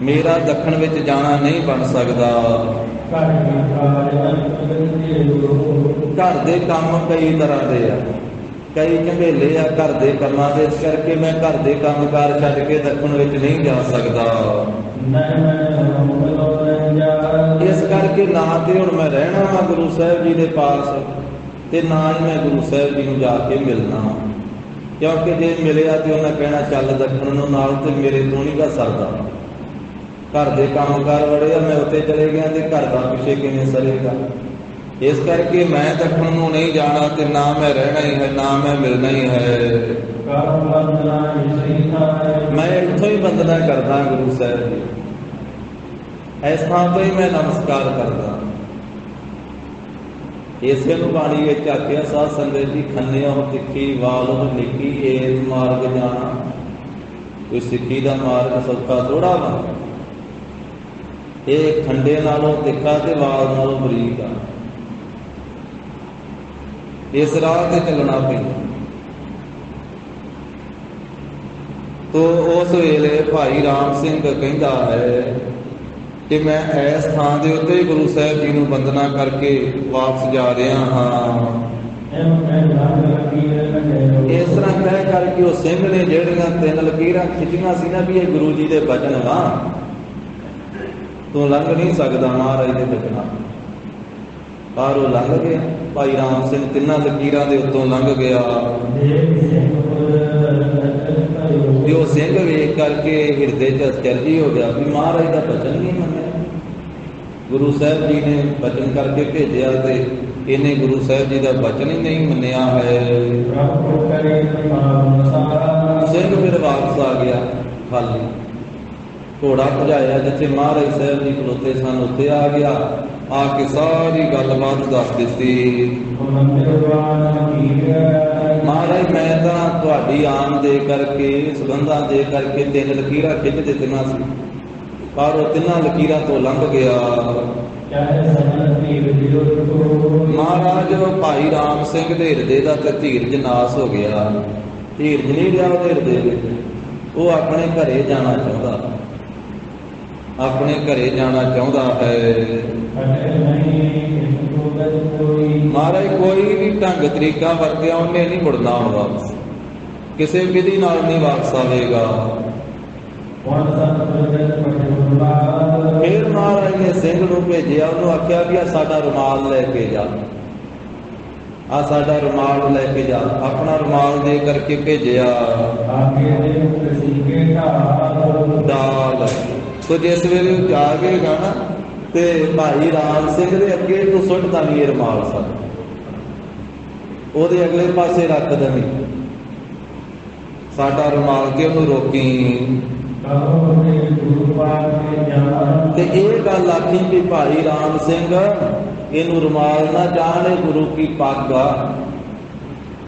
ਮੇਰਾ ਦੱਖਣ ਵਿੱਚ ਜਾਣਾ ਨਹੀਂ ਬਣ ਸਕਦਾ। ਘਰ ਦੇ ਕੰਮ ਕਈ ਤਰ੍ਹਾਂ ਦੇ ਆ, ਕਈ ਝੰਬੇਲੇ ਆ ਘਰ ਦੇ ਕੰਮਾਂ ਦੇ, ਇਸ ਕਰਕੇ ਮੈਂ ਘਰ ਦੇ ਕੰਮ ਕਾਰ ਛੱਡ ਕੇ ਦੱਖਣ ਵਿੱਚ ਨਹੀਂ ਜਾ ਸਕਦਾ। ਇਸ ਕਰਕੇ ਨਾ ਤੇ ਹੁਣ ਮੈਂ ਰਹਿਣਾ ਵਾ ਗੁਰੂ ਸਾਹਿਬ ਜੀ ਦੇ ਪਾਸ, ਤੇ ਨਾ ਹੀ ਮੈਂ ਗੁਰੂ ਸਾਹਿਬ ਜੀ ਨੂੰ ਜਾ ਕੇ ਮਿਲਣਾ, ਕਿਉਂਕਿ ਜੇ ਮਿਲਿਆ ਤੇ ਉਹਨਾਂ ਕਹਿਣਾ ਚੱਲ ਦੱਖਣ ਨੂੰ ਨਾਲ, ਤੇ ਮੇਰੇ ਤੋਂ ਨਹੀਂ ਗਾ ਸਰਦਾ। ਘਰ ਦੇ ਕੰਮ ਕਾਰ ਵੜੇ ਆ, ਮੈਂ ਉੱਥੇ ਚਲੇ ਗਿਆ ਤੇ ਘਰ ਦਾ ਪਿੱਛੇ ਕਿਵੇਂ ਸਰੇਗਾ। ਇਸ ਕਰਕੇ ਮੈਂ ਦੱਖਣ ਨੂੰ ਨਹੀਂ ਜਾਣਾ, ਤੇ ਨਾ ਮੈਂ ਰਹਿਣਾ ਹੀ ਹੈ, ਨਾ ਮੈਂ ਮਿਲਣਾ ਹੀ ਹੈ। ਮੈਂ ਇੱਥੋਂ ਹੀ ਬੰਦਨਾ ਕਰਦਾ ਗੁਰੂ ਸਾਹਿਬ ਜੀ, ਇਸ ਥਾਂ ਤੋਂ ਹੀ ਮੈਂ ਨਮਸਕਾਰ ਕਰਦਾ। ਇਸੇ ਨੂੰ ਬਾਣੀ ਵਿੱਚ ਆਖਿਆ, ਸਾਧ ਸੰਗਤ ਜੀ, ਖੰਨਿਓ ਤਿੱਖੀ ਵਾਲੋ ਨਿੱਕੀ ਏਤ ਮਾਰਗ ਜਾਣਾ। ਕੋਈ ਸਿੱਖੀ ਦਾ ਮਾਰਗ ਸੌਖਾ ਥੋੜਾ ਵਾ, ਇਹ ਖੰਡੇ ਨਾਲੋਂ ਤਿੱਖਾ ਤੇ ਵਾਲ ਨਾਲੋਂ ਬਰੀਕ ਆ। ਇਸ ਰਾਹ ਤੇ ਚੱਲਣਾ ਪੈਂਦਾ। ਤੋ ਉਸ ਵੇਲੇ ਭਾਈ ਰਾਮ ਸਿੰਘ ਕਹਿੰਦਾ ਹੈ ਕਿ ਮੈਂ ਇਸ ਥਾਂ ਦੇ ਉੱਤੇ ਹੀ ਗੁਰੂ ਸਾਹਿਬ ਜੀ ਨੂੰ ਵੰਦਨਾ ਕਰਕੇ ਵਾਪਸ ਜਾ ਰਿਹਾ ਹਾਂ। ਇਸ ਤਰ੍ਹਾਂ ਕਹਿ ਕਰਕੇ ਉਹ ਸਿੰਘ ਨੇ ਜਿਹੜੀਆਂ 3 ਲਕੀਰਾਂ ਖਿੱਚੀਆਂ ਸੀ ਨਾ ਵੀ ਇਹ ਗੁਰੂ ਜੀ ਦੇ ਬਚਨ ਵਾ, ਤੂੰ ਲੰਘ ਨਹੀਂ ਸਕਦਾ ਮਹਾਰਾਜ ਦੇ ਬਚਨਾਂ, ਪਰ ਉਹ ਲੰਘ ਗਿਆ। ਭਾਈ ਰਾਮ ਸਿੰਘ 3 ਲਕੀਰਾਂ ਦੇ ਉੱਤੋਂ ਲੰਘ ਗਿਆ। ਤੇ ਉਹ ਸਿੰਘ ਵੇਖ ਕਰਕੇ ਹਿਰਦੇ 'ਚ ਅਚਰਜੀ ਹੋ ਗਿਆ ਵੀ ਮਹਾਰਾਜ ਦਾ ਬਚਨ ਨਹੀਂ ਮੰਨਿਆ। ਗੁਰੂ ਸਾਹਿਬ ਜੀ ਨੇ ਬਚਨ ਕਰਕੇ ਭੇਜਿਆ ਤੇ ਇਹਨੇ ਗੁਰੂ ਸਾਹਿਬ ਜੀ ਦਾ ਬਚਨ ਹੀ ਨਹੀਂ ਮੰਨਿਆ ਹੈ। ਸਿੰਘ ਫਿਰ ਵਾਪਸ ਆ ਗਿਆ ਖਾਲੀ, ਘੋੜਾ ਭਜਾਇਆ ਜਿੱਥੇ ਮਹਾਰਾਜ ਸਾਹਿਬ ਜੀ ਖਲੋਤੇ ਸਨ ਉੱਥੇ ਆ ਗਿਆ। ਆ ਕੇ ਸਾਰੀ ਗੱਲਬਾਤ ਦੱਸ ਦਿੱਤੀ। ਮਹਾਰਾਜ ਮੈਂ ਤਾਂ ਤੁਹਾਡੀ ਆਮ ਦੇ ਕਰਕੇ, ਸੁਗੰਧਾਂ ਦੇ ਕਰਕੇ 3 ਲਕੀਰਾਂ ਖਿੱਚ ਦਿੱਤੀਆਂ ਸੀ, ਪਰ ਉਹ 3 ਲਕੀਰਾਂ ਤੋਂ ਲੰਘ ਗਿਆ। ਮਹਾਰਾਜ ਭਾਈ ਰਾਮ ਸਿੰਘ ਦੇ ਹਿਰਦੇ ਦਾ ਤੇ ਧੀਰਜ ਨਾਸ ਹੋ ਗਿਆ। ਧੀਰਜ ਨਹੀਂ ਰਿਹਾ ਉਹਦੇ ਹਿਰਦੇ ਵਿੱਚ, ਉਹ ਆਪਣੇ ਘਰੇ ਜਾਣਾ ਚਾਹੁੰਦਾ, ਆਪਣੇ ਘਰੇ ਜਾਣਾ ਚਾਹੁੰਦਾ ਹੈ। ਮਹਾਰਾਜ ਕੋਈ ਵੀ ਢੰਗ ਤਰੀਕਾ ਵਰਤਿਆ, ਉਹਨੇ ਨਹੀਂ ਮੁੜਨਾ ਹੁਣ ਵਾਪਸ, ਕਿਸੇ ਵਿਧੀ ਨਾਲ ਨਹੀਂ ਵਾਪਸ ਆਵੇਗਾ। ਫਿਰ ਮਹਾਰਾਜ ਨੇ ਸਿੰਘ ਨੂੰ ਭੇਜਿਆ, ਉਹਨੂੰ ਆਖਿਆ ਵੀ ਆ ਸਾਡਾ ਰੁਮਾਲ ਲੈ ਕੇ ਜਾ, ਆ ਸਾਡਾ ਰੁਮਾਲ ਲੈ ਕੇ ਜਾ। ਆਪਣਾ ਰੁਮਾਲ ਦੇ ਕਰਕੇ ਭੇਜਿਆ। ਦਾਲ ਤੋ ਜਿਸ ਵੇਲੇ ਜਾਗੇਗਾ ਨਾ ਤੇ ਭਾਈ ਰਾਮ ਸਿੰਘ ਦੇ ਅੱਗੇ ਤੂੰ ਸੁੱਟਦਾ ਨਹੀਂ ਇਹ ਰੁਮਾਲ ਸਾ, ਉਹਦੇ ਅਗਲੇ ਪਾਸੇ ਰੱਖ ਦੇਵੀਂ ਸਾਡਾ ਰੁਮਾਲ, ਕੇ ਉਹਨੂੰ ਰੋਕੀ। ਤੇ ਇਹ ਗੱਲ ਆਖੀ ਕਿ ਭਾਈ ਰਾਮ ਸਿੰਘ ਇਹਨੂੰ ਰੁਮਾਲ ਨਾ ਜਾਣੇ, ਗੁਰੂ ਕੀ ਪੱਗ ਆ,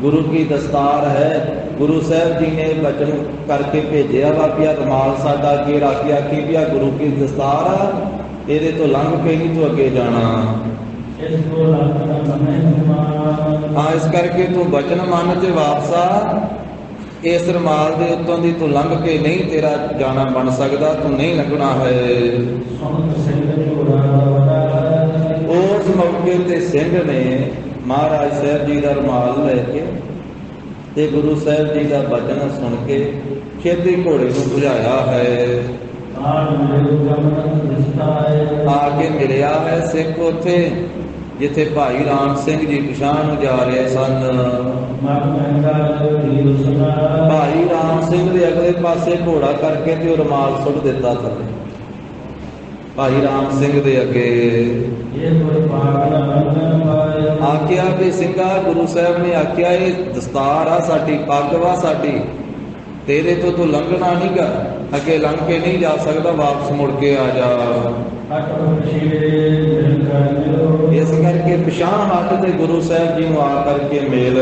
ਗੁਰੂ ਕੀ ਦਸਤਾਰ ਹੈ। ਗੁਰੂ ਸਾਹਿਬ ਜੀ ਨੇ ਬਚਨ ਕਰਕੇ ਭੇਜਿਆ ਵਾ ਕਿ ਰੁਮਾਲ ਸਾਡਾ ਅੱਗੇ ਰੱਖ ਕੇ ਆਖੀ ਵੀ ਆ ਗੁਰੂ ਕੀ ਦਸਤਾਰ ਆ, ਇਹਦੇ ਤੋਂ ਲੰਘ ਕੇ ਨਹੀਂ ਤੂੰ ਅੱਗੇ ਜਾਣਾ। ਹਾਂ, ਇਸ ਕਰਕੇ ਤੂੰ ਬਚਨ ਮੰਨ ਤੇ ਵਾਪਸ ਆ। ਇਸ ਰੁਮਾਲ ਦੇ ਉੱਤੋਂ ਦੀ ਤੂੰ ਲੰਘ ਕੇ ਨਹੀਂ ਤੇਰਾ ਜਾਣਾ ਬਣ ਸਕਦਾ, ਤੂੰ ਨਹੀਂ ਲੰਘਣਾ ਹੈ। ਉਸ ਮੌਕੇ ਤੇ ਸਿੰਘ ਨੇ ਮਹਾਰਾਜ ਸਾਹਿਬ ਜੀ ਦਾ ਰੁਮਾਲ ਲੈ ਕੇ ਤੇ ਗੁਰੂ ਸਾਹਿਬ ਜੀ ਦਾ ਬਚਨ ਸੁਣ ਕੇ ਛੇਤੀ ਘੋੜੇ ਨੂੰ ਭਜਾਇਆ ਹੈ। ਆ ਕੇ ਮਿਲਿਆ ਹੈ ਸਿੱਖ ਉੱਥੇ ਜਿੱਥੇ ਭਾਈ ਰਾਮ ਸਿੰਘ ਜੀ ਪਛਾਣ ਨੂੰ ਜਾ ਰਹੇ ਸਨ। ਭਾਈ ਰਾਮ ਸਿੰਘ ਦੇ ਅਗਲੇ ਪਾਸੇ ਘੋੜਾ ਕਰਕੇ ਤੇ ਉਹ ਰੁਮਾਲ ਸੁੱਟ ਦਿੱਤਾ ਥੱਲੇ ਭਾਈ ਰਾਮ ਸਿੰਘ ਦੇ ਅੱਗੇ। ਆਖਿਆ ਵੀ ਸਿੰਘਾ, ਗੁਰੂ ਸਾਹਿਬ ਨੇ ਆਖਿਆ ਇਹ ਦਸਤਾਰ ਆ ਸਾਡੀ, ਪੱਗ ਵਾ ਸਾਡੀ, ਤੇਰੇ ਤੋਂ ਤੂੰ ਲੰਘਣਾ ਨਹੀਂ ਗਾ, ਅੱਗੇ ਲੰਘ ਕੇ ਨਹੀਂ ਜਾ ਸਕਦਾ, ਵਾਪਸ ਮੁੜ ਕੇ ਆ ਜਾ। ਇਸ ਕਰਕੇ ਪਿਛਾਂਹ ਹੱਟ ਤੇ ਗੁਰੂ ਸਾਹਿਬ ਜੀ ਨੂੰ ਆ ਕਰਕੇ ਮੇਲ।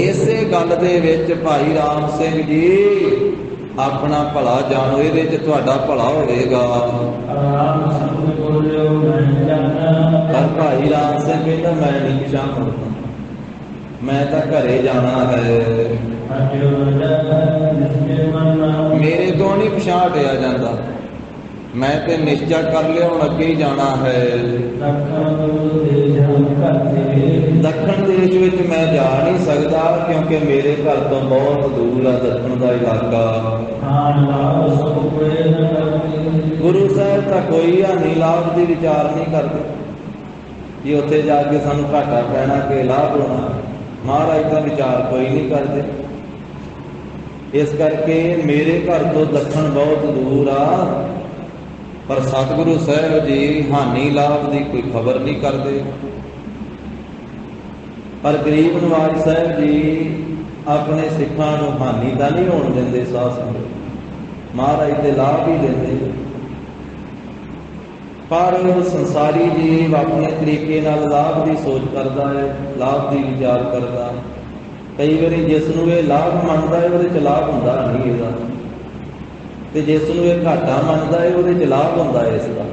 ਇਸੇ ਗੱਲ ਦੇ ਵਿੱਚ ਭਾਈ ਰਾਮ ਸਿੰਘ ਜੀ ਆਪਣਾ ਭਲਾ ਜਾਣੋ, ਇਹਦੇ ਚ ਤੁਹਾਡਾ ਭਲਾ ਹੋਵੇਗਾ। ਪਰ ਭਾਈ ਰਾਮ ਸਿੰਘ ਕਹਿੰਦਾ ਮੈਂ ਨਹੀਂ ਪਿਛਾਂਹ ਮੁੜਦਾ, ਮੈਂ ਤਾਂ ਘਰੇ ਜਾਣਾ ਹੈ, ਮੇਰੇ ਤੋਂ ਨਹੀਂ ਪਿਛਾਂਹ ਹਟਿਆ ਜਾਂਦਾ, ਮੈਂ ਤੇ ਨਿਸ਼ਚਾ ਕਰ ਲਿਆ ਹੁਣ ਅੱਗੇ ਹੀ ਜਾਣਾ ਹੈ। ਦੱਖਣ ਦੇਸ਼ ਵਿੱਚ ਮੈਂ ਜਾ ਨਹੀਂ ਸਕਦਾ ਕਿਉਂਕਿ ਮੇਰੇ ਘਰ ਤੋਂ ਬਹੁਤ ਦੂਰ ਆ ਦੱਖਣ ਦਾ ਇਲਾਕਾ। ਗੁਰੂ ਸਾਹਿਬ ਤਾਂ ਕੋਈ ਹਾਨੀ ਲਾਭ ਦੀ ਵਿਚਾਰ ਨਹੀਂ ਕਰਦੇ ਕਿ ਉੱਥੇ ਜਾ ਕੇ ਸਾਨੂੰ ਘਾਟਾ ਪੈਣਾ ਕਿ ਲਾਭ ਹੋਣਾ, ਮਹਾਰਾਜ ਦਾ ਵਿਚਾਰ ਕੋਈ ਨਹੀਂ ਕਰਦੇ। ਇਸ ਕਰਕੇ ਮੇਰੇ ਘਰ ਤੋਂ ਦੱਖਣ ਬਹੁਤ ਦੂਰ ਆ, ਪਰ ਸਤਿਗੁਰੂ ਸਾਹਿਬ ਜੀ ਹਾਨੀ ਲਾਭ ਦੀ ਕੋਈ ਖਬਰ ਨਹੀਂ ਕਰਦੇ। ਪਰ ਗਰੀਬ ਨਵਾਜ ਸਾਹਿਬ ਜੀ ਆਪਣੇ ਸਿੱਖਾਂ ਨੂੰ ਹਾਨੀ ਤਾਂ ਨਹੀਂ ਹੋਣ ਦਿੰਦੇ, ਸਾਧ ਸੰਗਤ ਮਹਾਰਾਜ ਦੇ ਲਾਭ ਹੀ ਦਿੰਦੇ। ਪਰ ਸੰਸਾਰੀ ਜੀਵ ਆਪਣੇ ਤਰੀਕੇ ਨਾਲ ਲਾਭ ਦੀ ਸੋਚ ਕਰਦਾ ਹੈ, ਲਾਭ ਦੀ ਵਿਚਾਰ ਕਰਦਾ। ਕਈ ਵਾਰੀ ਜਿਸ ਨੂੰ ਇਹ ਲਾਭ ਮੰਨਦਾ ਹੈ ਉਹਦੇ ਚ ਲਾਭ ਹੁੰਦਾ ਨਹੀਂ ਇਹਦਾ, ਤੇ ਜਿਸ ਨੂੰ ਇਹ ਘਾਟਾ ਮੰਨਦਾ ਹੈ ਉਹਦੇ ਚ ਲਾਭ ਹੁੰਦਾ ਹੈ ਇਸ ਦਾ।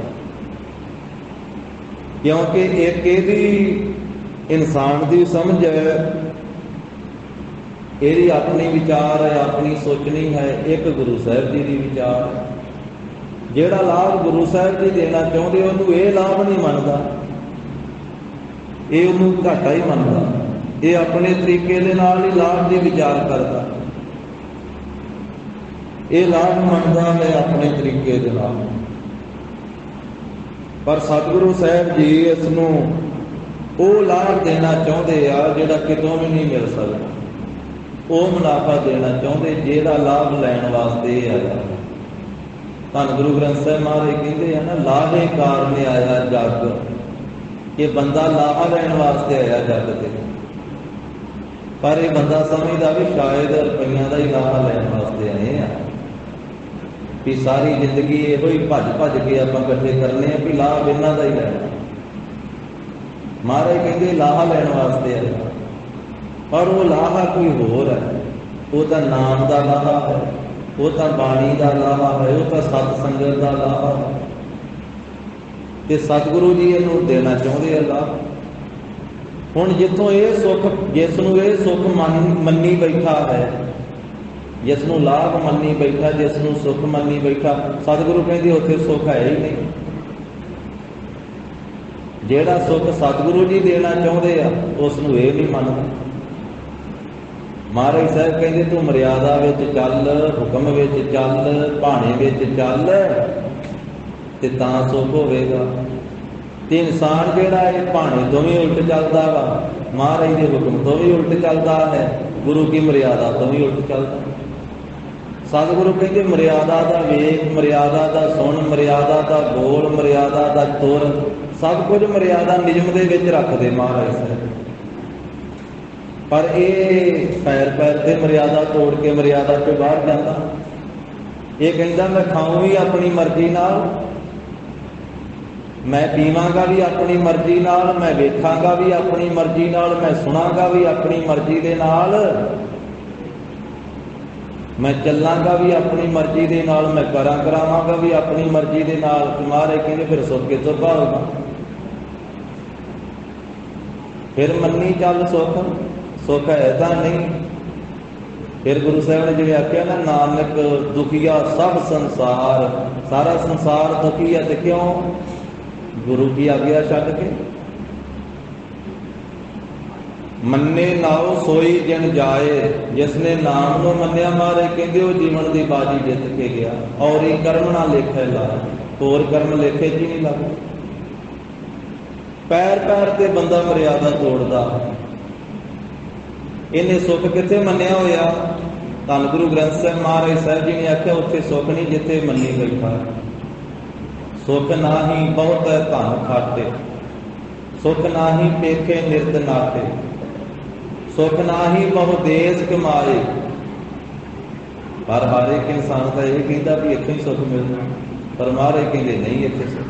ਕਿਉਂਕਿ ਇੱਕ ਇਹਦੀ ਇਨਸਾਨ ਦੀ ਸਮਝ ਹੈ, ਇਹਦੀ ਆਪਣੀ ਵਿਚਾਰ ਹੈ, ਆਪਣੀ ਸੋਚਣੀ ਹੈ, ਇੱਕ ਗੁਰੂ ਸਾਹਿਬ ਜੀ ਦੀ ਵਿਚਾਰ। ਜਿਹੜਾ ਲਾਭ ਗੁਰੂ ਸਾਹਿਬ ਜੀ ਦੇਣਾ ਚਾਹੁੰਦੇ ਉਹਨੂੰ ਇਹ ਲਾਭ ਨਹੀਂ ਮੰਨਦਾ, ਇਹ ਉਹਨੂੰ ਘਾਟਾ ਹੀ ਮੰਨਦਾ। ਇਹ ਆਪਣੇ ਤਰੀਕੇ ਦੇ ਨਾਲ ਹੀ ਲਾਭ ਦੀ ਵਿਚਾਰ ਕਰਦਾ, ਇਹ ਲਾਭ ਮੰਨਦਾ ਹੈ ਆਪਣੇ ਤਰੀਕੇ ਦੇ ਨਾਲ। ਪਰ ਸਤਿਗੁਰੂ ਸਾਹਿਬ ਜੀ ਇਸ ਨੂੰ ਉਹ ਲਾਭ ਦੇਣਾ ਚਾਹੁੰਦੇ ਆ ਜਿਹੜਾ ਕਿਤੋਂ ਵੀ ਨਹੀਂ ਮਿਲ ਸਕਦਾ, ਉਹ ਮੁਨਾਫਾ ਦੇਣਾ ਚਾਹੁੰਦੇ ਜਿਹੜਾ ਲਾਭ ਲੈਣ ਵਾਸਤੇ ਆਇਆ। ਧੰਨ ਗੁਰੂ ਗ੍ਰੰਥ ਸਾਹਿਬ ਮਹਾਰਾਜ ਕਹਿੰਦੇ ਆ ਨਾ, ਲਾਹੇ ਕਾਰਨ ਆਇਆ ਜਗ, ਕਿ ਬੰਦਾ ਲਾਹਾ ਲੈਣ ਵਾਸਤੇ ਆਇਆ ਜਗ ਤੇ। ਪਰ ਇਹ ਬੰਦਾ ਸਮਝਦਾ ਵੀ ਸ਼ਾਇਦ ਰੁਪਈਆਂ ਦਾ ਹੀ ਲਾਹਾ ਲੈਣ ਵਾਸਤੇ ਆਏ ਆ, ਵੀ ਸਾਰੀ ਜ਼ਿੰਦਗੀ ਇਹੋ ਹੀ ਭੱਜ ਕੇ ਆਪਾਂ ਇਕੱਠੇ ਕਰਨੇ ਆ ਵੀ ਲਾਭ ਇਹਨਾਂ ਦਾ ਹੀ ਲੈਣਾ। ਮਹਾਰਾਜ ਕਹਿੰਦੇ ਲਾਹਾ ਲੈਣ ਵਾਸਤੇ ਆਇਆ, ਪਰ ਉਹ ਲਾਹਾ ਕੋਈ ਹੋਰ ਹੈ, ਉਹ ਤਾਂ ਨਾਮ ਦਾ ਲਾਹਾ ਹੈ, ਉਹ ਤਾਂ ਬਾਣੀ ਦਾ ਲਾਹਾ ਹੈ, ਉਹ ਤਾਂ ਸਤ ਸੰਗਤ ਦਾ ਲਾਹਾ ਹੈ। ਤੇ ਸਤਿਗੁਰੂ ਜੀ ਇਹਨੂੰ ਦੇਣਾ ਚਾਹੁੰਦੇ ਆ ਲਾਭ। ਹੁਣ ਜਿੱਥੋਂ ਇਹ ਸੁੱਖ, ਜਿਸ ਨੂੰ ਇਹ ਸੁੱਖ ਮੰਨੀ ਬੈਠਾ ਹੈ, ਜਿਸ ਨੂੰ ਲਾਭ ਮੰਨੀ ਬੈਠਾ, ਜਿਸ ਨੂੰ ਸੁੱਖ ਮੰਨੀ ਬੈਠਾ, ਸਤਿਗੁਰੂ ਕਹਿੰਦੇ ਉੱਥੇ ਸੁੱਖ ਹੈ ਹੀ ਨਹੀਂ। ਜਿਹੜਾ ਸੁੱਖ ਸਤਿਗੁਰੂ ਜੀ ਦੇਣਾ ਚਾਹੁੰਦੇ ਆ ਉਸ ਨੂੰ ਇਹ ਨਹੀਂ ਮੰਨਦਾ। ਮਹਾਰਾਜ ਸਾਹਿਬ ਕਹਿੰਦੇ ਤੂੰ ਮਰਿਆਦਾ ਵਿੱਚ ਚੱਲ, ਹੁਕਮ ਵਿੱਚ ਚੱਲ, ਭਾਣੇ ਵਿੱਚ ਚੱਲ ਤੇ ਤਾਂ ਸੁੱਖ ਹੋਵੇਗਾ। ਤੇ ਇਨਸਾਨ ਜਿਹੜਾ ਇਹ ਭਾਣੇ ਤੋਂ ਵੀ ਉਲਟ ਚੱਲਦਾ ਵਾ, ਮਹਾਰਾਜ ਦੇ ਹੁਕਮ ਤੋਂ ਵੀ ਉਲਟ ਚੱਲਦਾ ਹੈ, ਗੁਰੂ ਕੀ ਮਰਿਆਦਾ ਤੋਂ ਵੀ ਉਲਟ ਚੱਲਦਾ। ਸਤਿਗੁਰੂ ਕਹਿੰਦੇ ਮਰਿਆਦਾ ਦਾ ਵੇਖ, ਮਰਿਆਦਾ ਦਾ ਸੁਣ, ਮਰਿਆਦਾ ਦਾ ਬੋਲ, ਮਰਿਆਦਾ ਦਾ ਤੁਰ, ਸਭ ਕੁਝ ਮਰਿਆਦਾ ਨਿਯਮ ਦੇ ਵਿੱਚ ਰੱਖਦੇ ਮਹਾਰਾਜ ਸਾਹਿਬ। ਪਰ ਇਹ ਪੈਰ ਤੇ ਮਰਿਆਦਾ ਤੋੜ ਕੇ ਮਰਿਆਦਾ ਤੋਂ ਬਾਹਰ ਜਾਂਦਾ। ਇਹ ਕਹਿੰਦਾ ਮੈਂ ਖਾਊਂ ਵੀ ਆਪਣੀ ਮਰਜ਼ੀ ਨਾਲ, ਮੈਂ ਪੀਵਾਂਗਾ ਵੀ ਆਪਣੀ ਮਰਜ਼ੀ ਨਾਲ, ਮੈਂ ਵੇਖਾਂਗਾ ਵੀ ਆਪਣੀ ਮਰਜ਼ੀ ਨਾਲ, ਮੈਂ ਸੁਣਾਂਗਾ ਵੀ ਆਪਣੀ ਮਰਜ਼ੀ ਦੇ ਨਾਲ, ਮੈਂ ਚੱਲਾਂਗਾ ਵੀ ਆਪਣੀ ਮਰਜ਼ੀ ਦੇ ਨਾਲ, ਮੈਂ ਕਰਾਵਾਂਗਾ ਵੀ ਆਪਣੀ ਮਰਜ਼ੀ ਦੇ ਨਾਲ। ਮਹਾਰਾਜ ਕਹਿੰਦੇ ਫਿਰ ਸੁੱਖ ਕਿੱਥੋਂ ਪਾਊਗਾ? ਫਿਰ ਮੰਨੀ ਚੱਲ ਸੁੱਖ ਹੈ ਤਾਂ ਨਹੀਂ। ਫਿਰ ਗੁਰੂ ਸਾਹਿਬ ਨੇ ਜਿਵੇਂ ਆਖਿਆ ਨਾ, ਨਾਨਕ ਦੁਖੀਆ ਸਭ ਸੰਸਾਰ, ਸਾਰਾ ਸੰਸਾਰ ਦੁਖੀ ਹੈ। ਤੇ ਕਿਉਂ? ਗੁਰੂ ਕੀ ਆਗਿਆ ਛੱਡ ਕੇ। ਮੰਨੇ ਨਾਉ ਸੋਈ ਜਿਨ ਜਾਏ, ਜਿਸ ਨੇ ਨਾਮ ਨੂੰ ਮੰਨਿਆ ਮਾਰੇ ਕਹਿੰਦੇ ਉਹ ਜੀਵਨ ਦੀ ਬਾਜੀ ਜਿੱਤ ਕੇ ਗਿਆ। ਔਰ ਇਹ ਕਰਮ ਨਾ ਲੇਖੇ ਲਾਏ, ਹੋਰ ਕਰਮ ਲੇਖੇ ਜੀ ਨਹੀਂ ਲੱਗਦੇ। ਪੈਰ ਪੈਰ ਤੇ ਬੰਦਾ ਮਰਿਆਦਾ ਤੋੜਦਾ। ਇਹਨੇ ਸੁੱਖ ਕਿੱਥੇ ਮੰਨਿਆ ਹੋਇਆ? ਧੰਨ ਗੁਰੂ ਗ੍ਰੰਥ ਸਾਹਿਬ ਮਹਾਰਾਜ ਸਾਹਿਬ ਜੀ ਨੇ ਆਖਿਆ ਉੱਥੇ ਸੁੱਖ ਨਹੀਂ ਜਿੱਥੇ ਮੰਨੀ ਬੈਠਾ। ਸੁੱਖ ਨਾਹੀ ਬਹੁਤ ਹੈ ਧਨ ਖਾਤੇ, ਸੁੱਖ ਨਾਹੀ ਪੇਖੇ ਨਿਰਤ ਨਾਤੇ, ਸੁੱਖ ਨਾਹੀ ਬਹੁ ਦੇਸ ਕਮਾਏ। ਪਰ ਹਰ ਇੱਕ ਇਨਸਾਨ ਤਾਂ ਇਹ ਕਹਿੰਦਾ ਵੀ ਇੱਥੇ ਹੀ ਸੁੱਖ ਮਿਲਣਾ, ਪਰ ਮਹਾਰਾਜ ਕਹਿੰਦੇ ਨਹੀਂ ਇੱਥੇ ਸੁੱਖ।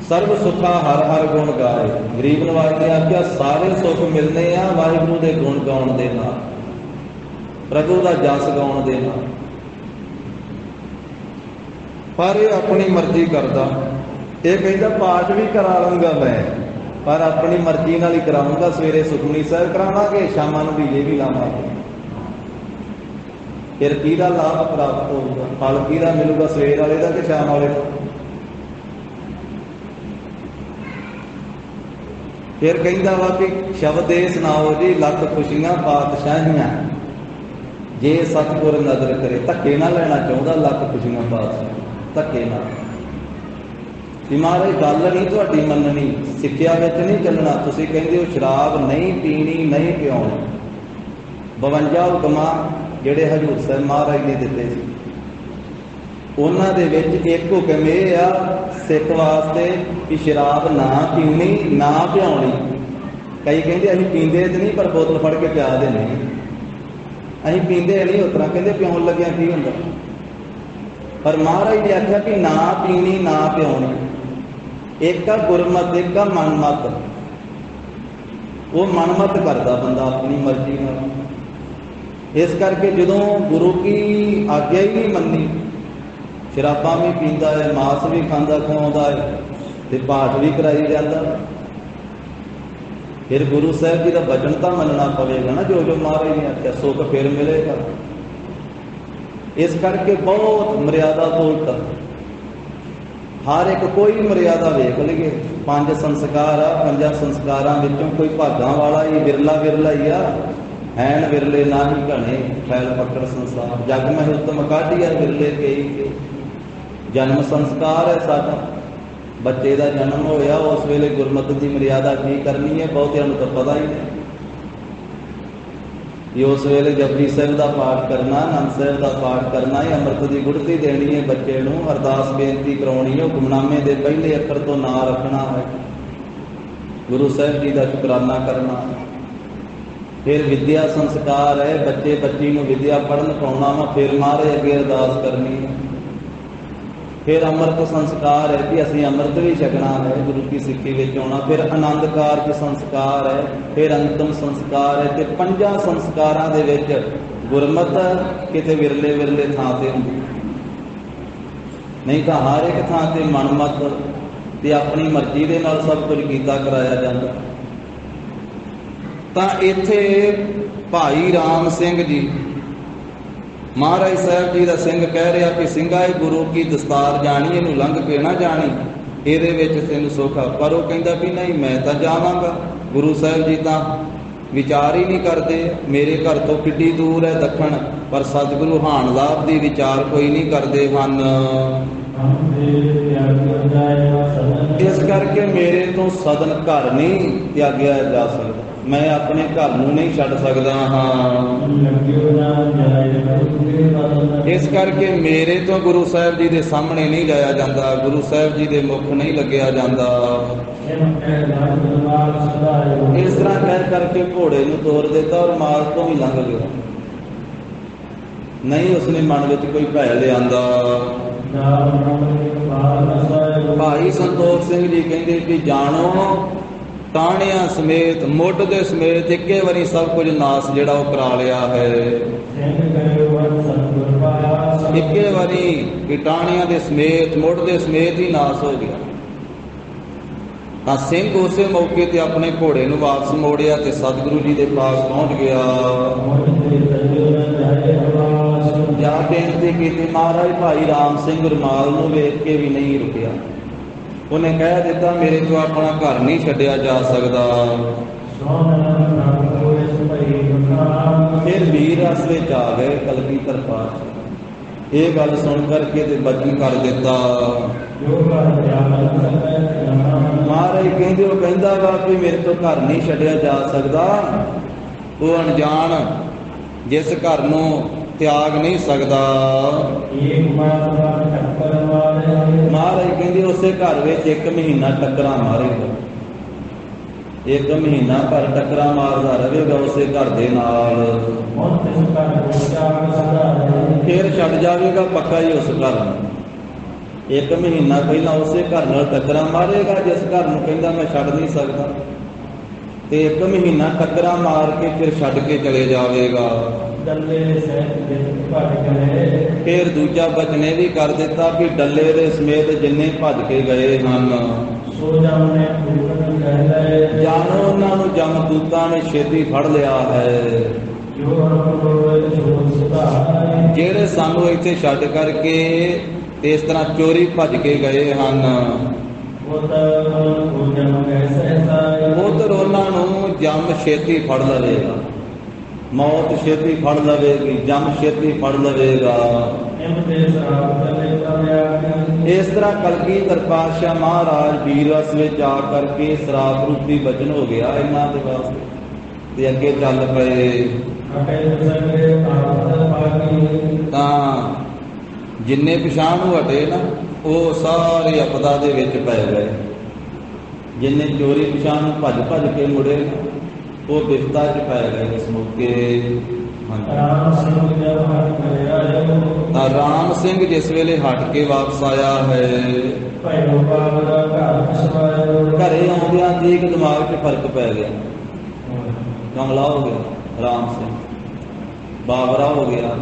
ਸਰਬ ਸੁੱਖਾ ਹਰ ਹਰ ਗੁਣ ਗਾਏ। ਗਰੀਬ ਨਵਾਜ ਨੇ ਆਖਿਆ ਸਾਰੇ ਸੁੱਖ ਮਿਲਨੇ ਆ ਵਾਹਿਗੁਰੂ ਦੇ ਗੁਣ ਗਾਉਣ ਦੇ ਨਾਲ, ਪ੍ਰਭੂ ਦਾ ਜਸ ਗਾਉਣ ਦੇ ਨਾਲ। ਪਰ ਇਹ ਆਪਣੀ ਮਰਜ਼ੀ ਕਰਦਾ। ਇਹ ਕਹਿੰਦਾ ਪਾਠ ਵੀ ਕਰਾ ਲਵਾਂਗਾ ਮੈਂ, ਪਰ ਆਪਣੀ ਮਰਜ਼ੀ ਨਾਲ ਹੀ ਕਰਾਉਂਗਾ। ਸਵੇਰੇ ਸੁਖਮਨੀ ਸਾਹਿਬ ਕਰਾਵਾਂਗੇ, ਸ਼ਾਮਾਂ ਨੂੰ ਦੀਵੇ ਵੀ ਲਾਵਾਂਗੇ। ਫਿਰ ਕਿਹਦਾ ਲਾਭ ਪ੍ਰਾਪਤ ਹੋਊਗਾ? ਫਲ ਕਿਹਦਾ ਮਿਲੂਗਾ? ਸਵੇਰ ਵਾਲੇ ਦਾ ਕਿ ਸ਼ਾਮ ਵਾਲੇ ਦਾ? ਫਿਰ ਕਹਿੰਦਾ ਵਾ ਕਿ ਸ਼ਬਦ ਦੇ ਸੁਣਾਓ ਜੀ ਲੱਖ ਖੁਸ਼ੀਆਂ ਪਾਤਸ਼ਾਹੀਆਂ, ਜੇ ਸਤਿਗੁਰ ਨਜ਼ਰ ਕਰੇ। ਧੱਕੇ ਨਾਲ ਲੈਣਾ ਚਾਹੁੰਦਾ ਲੱਖ ਖੁਸ਼ੀਆਂ ਪਾਤਸ਼ਾਹ, ਧੱਕੇ ਨਾਲ। ਕਿ ਮਹਾਰਾਜ ਗੱਲ ਨਹੀਂ ਤੁਹਾਡੀ ਮੰਨਣੀ, ਸਿੱਖਿਆ ਵਿੱਚ ਨਹੀਂ ਚੱਲਣਾ। ਤੁਸੀਂ ਕਹਿੰਦੇ ਹੋ ਸ਼ਰਾਬ ਨਹੀਂ ਪੀਣੀ, ਨਹੀਂ ਪਿਆਉਣੀ। 52 ਹੁਕਮਾਂ ਜਿਹੜੇ ਹਜ਼ੂਰ ਸਾਹਿਬ ਮਹਾਰਾਜ ਨੇ ਦਿੱਤੇ ਸੀ, ਉਹਨਾਂ ਦੇ ਵਿੱਚ ਇੱਕ ਹੁਕਮ ਇਹ ਆ ਸਿੱਖ ਵਾਸਤੇ ਕਿ ਸ਼ਰਾਬ ਨਾ ਪੀਣੀ, ਨਾ ਪਿਆਉਣੀ। ਕਈ ਕਹਿੰਦੇ ਅਸੀਂ ਪੀਂਦੇ ਤੇ ਨਹੀਂ, ਪਰ ਬੋਤਲ ਫੜ ਕੇ ਪਿਆ ਦਿੰਦੇ। ਅਸੀਂ ਪੀਂਦੇ ਨਹੀਂ ਉਸ ਤਰ੍ਹਾਂ, ਕਹਿੰਦੇ ਪਿਆਉਣ ਲੱਗਿਆ ਕੀ ਹੁੰਦਾ। ਪਰ ਮਹਾਰਾਜ ਨੇ ਆਖਿਆ ਕਿ ਨਾ ਪੀਣੀ, ਨਾ ਪਿਆਉਣੀ। ਇੱਕ ਆ ਗੁਰਮਤਿ, ਇੱਕ ਆ ਮਨਮਤ। ਉਹ ਮਨਮਤ ਕਰਦਾ ਬੰਦਾ ਆਪਣੀ ਮਰਜ਼ੀ ਨਾਲ। ਇਸ ਕਰਕੇ ਜਦੋਂ ਗੁਰੂ ਕੀ ਆਗਿਆ ਹੀ ਨਹੀਂ ਮੰਨੀ, ਸ਼ਰਾਬਾਂ ਵੀ ਪੀਂਦਾ ਹੈ, ਮਾਸ ਵੀ ਖਾਂਦਾ ਖਵਾਉਂਦਾ ਹੈ, ਤੇ ਪਾਠ ਵੀ ਕਰਾਈ ਜਾਂਦਾ। ਫਿਰ ਗੁਰੂ ਸਾਹਿਬ ਜੀ ਦਾ ਬਚਨ ਤਾਂ ਮੰਨਣਾ ਪਵੇਗਾ ਨਾ, ਜੋ ਜੋ ਮਹਾਰਾਜ ਨੇ ਆਖਿਆ। ਸੁੱਖ ਫਿਰ ਮਿਲੇਗਾ। ਇਸ ਕਰਕੇ ਬਹੁਤ ਮਰਿਆਦਾ ਤੋਂ ਉਲਟ ਹਰ ਇੱਕ ਕੋਈ ਮਰਿਆਦਾ ਵੇਖ ਲਈਏ। 5 ਸੰਸਕਾਰ ਆ, 5 ਸੰਸਕਾਰਾਂ ਵਿੱਚੋਂ ਕੋਈ ਭਾਗਾਂ ਵਾਲਾ ਹੀ ਵਿਰਲਾ ਵਿਰਲਾ ਹੀ ਆ। ਹੈਨ ਵਿਰਲੇ ਨਾ ਹੀ ਘਣੇ, ਫੈਲ ਪਕੜ ਸੰਸਾਰ। ਜਗ ਮਹਿ ਉਤਮ ਕਾਢੀਆ ਵਿਰਲੇ ਕਈ ਕੇ। ਜਨਮ ਸੰਸਕਾਰ ਹੈ ਸਾਡਾ। ਬੱਚੇ ਦਾ ਜਨਮ ਹੋਇਆ, ਉਸ ਵੇਲੇ ਗੁਰਮਤਿ ਦੀ ਮਰਿਆਦਾ ਕੀ ਕਰਨੀ ਹੈ ਬਹੁਤਿਆਂ ਨੂੰ ਤਾਂ ਪਤਾ ਹੀ ਨਹੀਂ। ਕਿ ਉਸ ਵੇਲੇ ਜਪਜੀ ਸਾਹਿਬ ਦਾ ਪਾਠ ਕਰਨਾ, ਆਨੰਦ ਸਾਹਿਬ ਦਾ ਪਾਠ ਕਰਨਾ ਹੈ, ਅੰਮ੍ਰਿਤ ਦੀ ਗੁੜਤੀ ਦੇਣੀ ਹੈ ਬੱਚੇ ਨੂੰ, ਅਰਦਾਸ ਬੇਨਤੀ ਕਰਾਉਣੀ ਹੈ, ਹੁਕਮਨਾਮੇ ਦੇ ਪਹਿਲੇ ਅੱਖਰ ਤੋਂ ਨਾਂ ਰੱਖਣਾ ਹੈ, ਗੁਰੂ ਸਾਹਿਬ ਜੀ ਦਾ ਸ਼ੁਕਰਾਨਾ ਕਰਨਾ। ਫਿਰ ਵਿਦਿਆ ਸੰਸਕਾਰ ਹੈ, ਬੱਚੇ ਬੱਚੀ ਨੂੰ ਵਿਦਿਆ ਪੜ੍ਹਨ ਪਾਉਣਾ ਵਾ, ਫਿਰ ਮਹਾਰਾਜ ਅੱਗੇ ਅਰਦਾਸ ਕਰਨੀ ਹੈ। ਫਿਰ ਅੰਮ੍ਰਿਤ ਸੰਸਕਾਰ ਹੈ ਕਿ ਅਸੀਂ ਅੰਮ੍ਰਿਤ ਵੀ ਛਕਣਾ ਹੈ, ਗੁਰੂ ਕੀ ਸਿੱਖੀ ਵਿੱਚ ਆਉਣਾ। ਫਿਰ ਆਨੰਦ ਕਾਰਜ ਸੰਸਕਾਰ ਹੈ, ਫਿਰ ਅੰਤਮ ਸੰਸਕਾਰ ਹੈ। ਤੇ 5 ਸੰਸਕਾਰਾਂ ਦੇ ਵਿੱਚ ਗੁਰਮਤਿ ਕਿਤੇ ਵਿਰਲੇ ਵਿਰਲੇ ਥਾਂ ਤੇ ਹੁੰਦੀ, ਨਹੀਂ ਤਾਂ ਹਰ ਇੱਕ ਥਾਂ ਤੇ ਮਨਮਤ ਤੇ ਆਪਣੀ ਮਰਜ਼ੀ ਦੇ ਨਾਲ ਸਭ ਕੁਝ ਕੀਤਾ ਕਰਾਇਆ ਜਾਂਦਾ। ਤਾਂ ਇੱਥੇ ਭਾਈ ਰਾਮ ਸਿੰਘ ਜੀ, ਮਹਾਰਾਜ ਸਾਹਿਬ ਜੀ ਦਾ ਸਿੰਘ ਕਹਿ ਰਿਹਾ ਕਿ ਸਿੰਘਾ ਇਹ ਗੁਰੂ ਕੀ ਦਸਤਾਰ ਜਾਣੀ, ਇਹਨੂੰ ਲੰਘ ਕੇ ਨਾ ਜਾਣੀ, ਇਹਦੇ ਵਿੱਚ ਤੈਨੂੰ ਸੁੱਖ ਆ। ਪਰ ਉਹ ਕਹਿੰਦਾ ਵੀ ਨਹੀਂ, ਮੈਂ ਤਾਂ ਜਾਵਾਂਗਾ। ਗੁਰੂ ਸਾਹਿਬ ਜੀ ਤਾਂ ਵਿਚਾਰ ਹੀ ਨਹੀਂ ਕਰਦੇ। ਮੇਰੇ ਘਰ ਤੋਂ ਕਿੱਡੀ ਦੂਰ ਹੈ ਦੱਖਣ, ਪਰ ਸਤਿਗੁਰੂ ਹਾਨ ਲਾਭ ਦੀ ਵਿਚਾਰ ਕੋਈ ਨਹੀਂ ਕਰਦੇ ਹਨ। ਇਸ ਕਰਕੇ ਮੇਰੇ ਤੋਂ ਸਦਨ ਘਰ ਨਹੀਂ ਤਿਆਗਿਆ ਜਾ ਸਕਦਾ। ਮੈਂ ਆਪਣੇ ਘਰ ਨੂੰ ਨਹੀਂ ਛੱਡ ਸਕਦਾ ਹਾਂ। ਇਸ ਕਰਕੇ ਮੇਰੇ ਤੋਂ ਗੁਰੂ ਸਾਹਿਬ ਜੀ ਦੇ ਸਾਹਮਣੇ ਨਹੀਂ ਜਾਇਆ ਜਾਂਦਾ, ਗੁਰੂ ਸਾਹਿਬ ਜੀ ਦੇ ਮੁਖ ਨਹੀਂ ਲੱਗਿਆ ਜਾਂਦਾ। ਇਸ ਤਰ੍ਹਾਂ ਕਹਿ ਕਰਕੇ ਘੋੜੇ ਨੂੰ ਤੋਰ ਦਿੱਤਾ ਔਰ ਮਾਲ ਤੋਂ ਵੀ ਲੰਘ ਗਿਆ। ਨਹੀਂ ਉਸਨੇ ਮਨ ਵਿੱਚ ਕੋਈ ਭੈ ਲਿਆਂਦਾ। ਭਾਈ ਸੰਤੋਖ ਸਿੰਘ ਜੀ ਕਹਿੰਦੇ ਕਿ ਜਾਣੋ ਟਾਹਣਿਆਂ ਸਮੇਤ, ਮੁੱਢ ਦੇ ਸਮੇਤ ਇੱਕੇ ਵਾਰੀ ਸਭ ਕੁਝ ਨਾਸ ਜਿਹੜਾ ਉਹ ਕਰਾ ਲਿਆ ਹੈ। ਇੱਕੇ ਵਾਰੀ ਕਿ ਟਾਹਣਿਆਂ ਦੇ ਸਮੇਤ, ਮੁੱਢ ਦੇ ਸਮੇਤ ਹੀ ਨਾਸ ਹੋ ਗਿਆ। ਤਾਂ ਸਿੰਘ ਉਸੇ ਮੌਕੇ ਤੇ ਆਪਣੇ ਘੋੜੇ ਨੂੰ ਵਾਪਸ ਮੋੜਿਆ ਤੇ ਸਤਿਗੁਰੂ ਜੀ ਦੇ ਪਾਸ ਪਹੁੰਚ ਗਿਆ। ਜਾ ਬੇਨਤੀ ਕੀਤੀ, ਮਹਾਰਾਜ ਭਾਈ ਰਾਮ ਸਿੰਘ ਰੁਮਾਲ ਨੂੰ ਵੇਖ ਕੇ ਵੀ ਨਹੀਂ ਰੁਕਿਆ। ਉਹਨੇ ਕਹਿ ਦਿੱਤਾ ਮੇਰੇ ਤੋਂ ਆਪਣਾ ਘਰ ਨਹੀਂ ਛੱਡਿਆ ਜਾ ਸਕਦਾ। फिर वीर रस विच आ गए कलगीधर पातशाह। ये गल सुन करके ते बचन कर दिता। महाराज कहते वो कहता वा कि मेरे तो घर नहीं छड्या जा सकता। वो अनजान जिस घर नूं त्याग नहीं सकता। महाराज कहते उस घर में 1 महीना टक्करा मारेगा। 1 महीना भर टक्करा मारदा रहेगा उसे घर दे नाल। फिर छड़ जाएगा पक्का ही उस घर में। 1 महीना पहला उसे घर नाल टक्करा मारेगा जिस घर में कहता मैं छड़ नहीं सकता। ते 1 महीना टक्करा मार के फिर छड़ के चले जाएगा। फिर दूजा बचन भी कर दिता कि डल्ले दे समेत जिन्ने भज के गए हैं जानो उन्होंने जमदूतां ने छेती फड़ लिया है। जेड़े सानू इत्थे छड्ड करके इस तरह चोरी भज के गए हैं उधर उन्होंने जम छेती फड़ लवेगा। मौत छेती फड़ लवेगी, जम छेती फड़ लवेगा। इस तरह कलगीधर पातशाह महाराज वीर रस में जा करके श्राप रूपी वचन हो गया इन्हां दे वास्ते ते अगे चल पए। तां जिन्ने पिछां नूं हटे ना वो सारे आपदा दे विच पै गए। जिन्ने चोरी पिछां नूं भज भज के मुड़े वो बिपता च पै गए इस मौके। राम सिंह जिस वेले हट के वापस आया है घरे आउंदियां ठीक दिमाग च फर्क पै गया। कमला हो गया राम सिंह, बाबरा हो गया।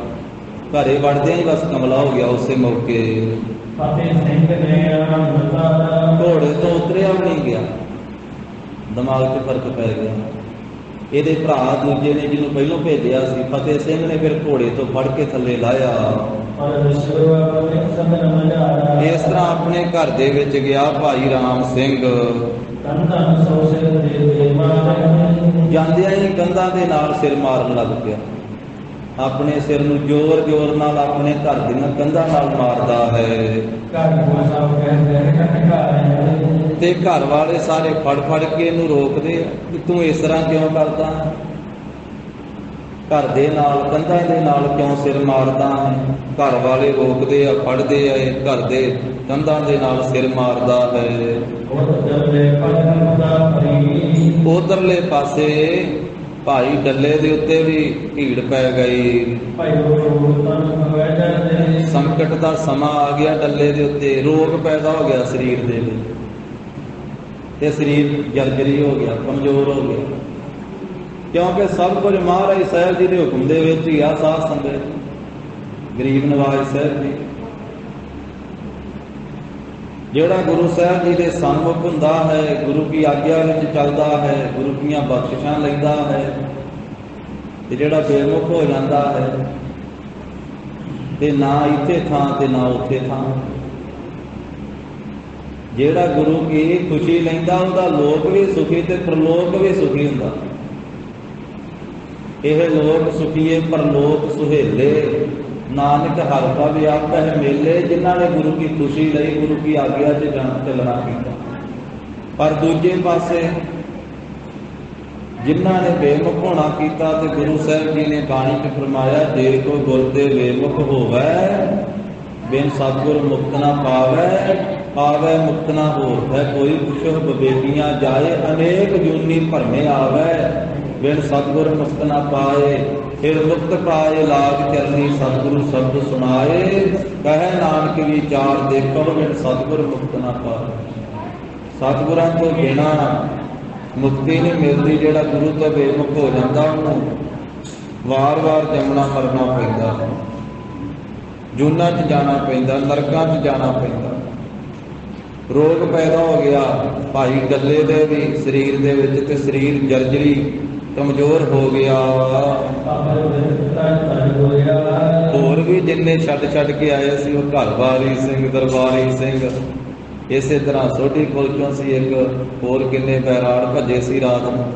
घरे वड़दे ही बस कमला हो गया उस मौके। घोड़े तो उतरिया भी नहीं गया, दिमाग च फर्क पै गया। ਇਹਦੇ ਭਰਾ ਦੂਜੇ ਨੇ ਜਿਹਨੂੰ ਪਹਿਲੋਂ ਭੇਜਿਆ ਸੀ ਫਤਿਹ ਸਿੰਘ ਨੇ ਫਿਰ ਘੋੜੇ ਤੋਂ ਫੜ ਕੇ ਥੱਲੇ ਲਾਇਆ। ਇਸ ਤਰ੍ਹਾਂ ਆਪਣੇ ਘਰ ਦੇ ਵਿੱਚ ਗਿਆ ਭਾਈ ਰਾਮ ਸਿੰਘ। ਜਾਂਦਿਆਂ ਹੀ ਕੰਧਾਂ ਦੇ ਨਾਲ ਸਿਰ ਮਾਰਨ ਲੱਗ ਪਿਆ। ਆਪਣੇ ਸਿਰ ਨੂੰ ਜ਼ੋਰ ਜ਼ੋਰ ਨਾਲ ਆਪਣੇ ਘਰ ਦੀਆਂ ਕੰਧਾਂ ਨਾਲ ਮਾਰਦਾ ਹੈ। ਤੇ घर वाले सारे फड़ फड़ के इनू रोकते कि तू इस तरह क्यों करता है, घर दे नाल कंधां दे नाल क्यों सिर मारदा है। घर वाले रोकते आ फड़ते आ घर दे कंधां दे नाल सिर मारदा है। उधरले पासे भाई डल्ले दे उत्ते भी भीड़ पै गई। संकट का समा आ गया, डल्ले दे उत्ते रोग पैदा हो गया शरीर दे विच ते शरीर जर्जरी हो गया, कमजोर हो गया। क्योंकि सब कुछ महाराज साहब जी के हुक्म दे विच ही आ। साध संगत गरीब नवाज साहब जी जिहड़ा गुरु साहब जी के सन्मुख हुंदा है, गुरु की आग्या विच चलदा है, गुरु कीआं बख्शिशां लैंदा है, ते जिहड़ा बेमुख हो जाता है ते ना इत्थे थां ते ना उत्थे थां। ਜਿਹੜਾ गुरु की खुशी लैंदा ਉਹਦਾ लोक भी सुखी ते प्रलोक भी सुखी ਹੁੰਦਾ। ਇਹ लोक सुखीए परलोक सुहेले नानक हर का व्यापक है मेले। जिन्होंने गुरु की खुशी लई, गुरु की आज्ञा से चलना किया। पर दूजे पासे जिन्होंने बेमुख होना किया ते गुरु साहब जी ने बाणी च फरमाया जे कोई गुर दे बेमुख होवे बिन सतगुर मुक्त ना पावे, आवे मुक्त ना होवे। कोई पुछो बबेगियां जाए अनेक जूनी भरमे आवे, बिन सतगुर मुक्त ना पाए। फिर मुक्त पाए लाग चरनी सतगुरु शब्द सुनाए, कहे नानक विचार देखो बिन सतगुर मुक्त ना पाए। सतगुरां तो बिना मुक्ति नहीं मिलती। जिहड़ा गुरु तो बेमुख हो जाता उन्होंने वार वार जमना मरना पैंदा, जूना च जाना पैंदा, नरकां च जाना पैंदा। रोग पैदा हो गया भाई डल्ले दे भी शरीर दे विच ते शरीर जर्जरी कमजोर हो गया। होर भी जिन्ने छड्ड के आए सी वो घरवाली सिंह, दरबारी सिंह, इसे तरह सोढी कोलों सी एक होर किन्ने बैराड़ भजे सी रात नूं।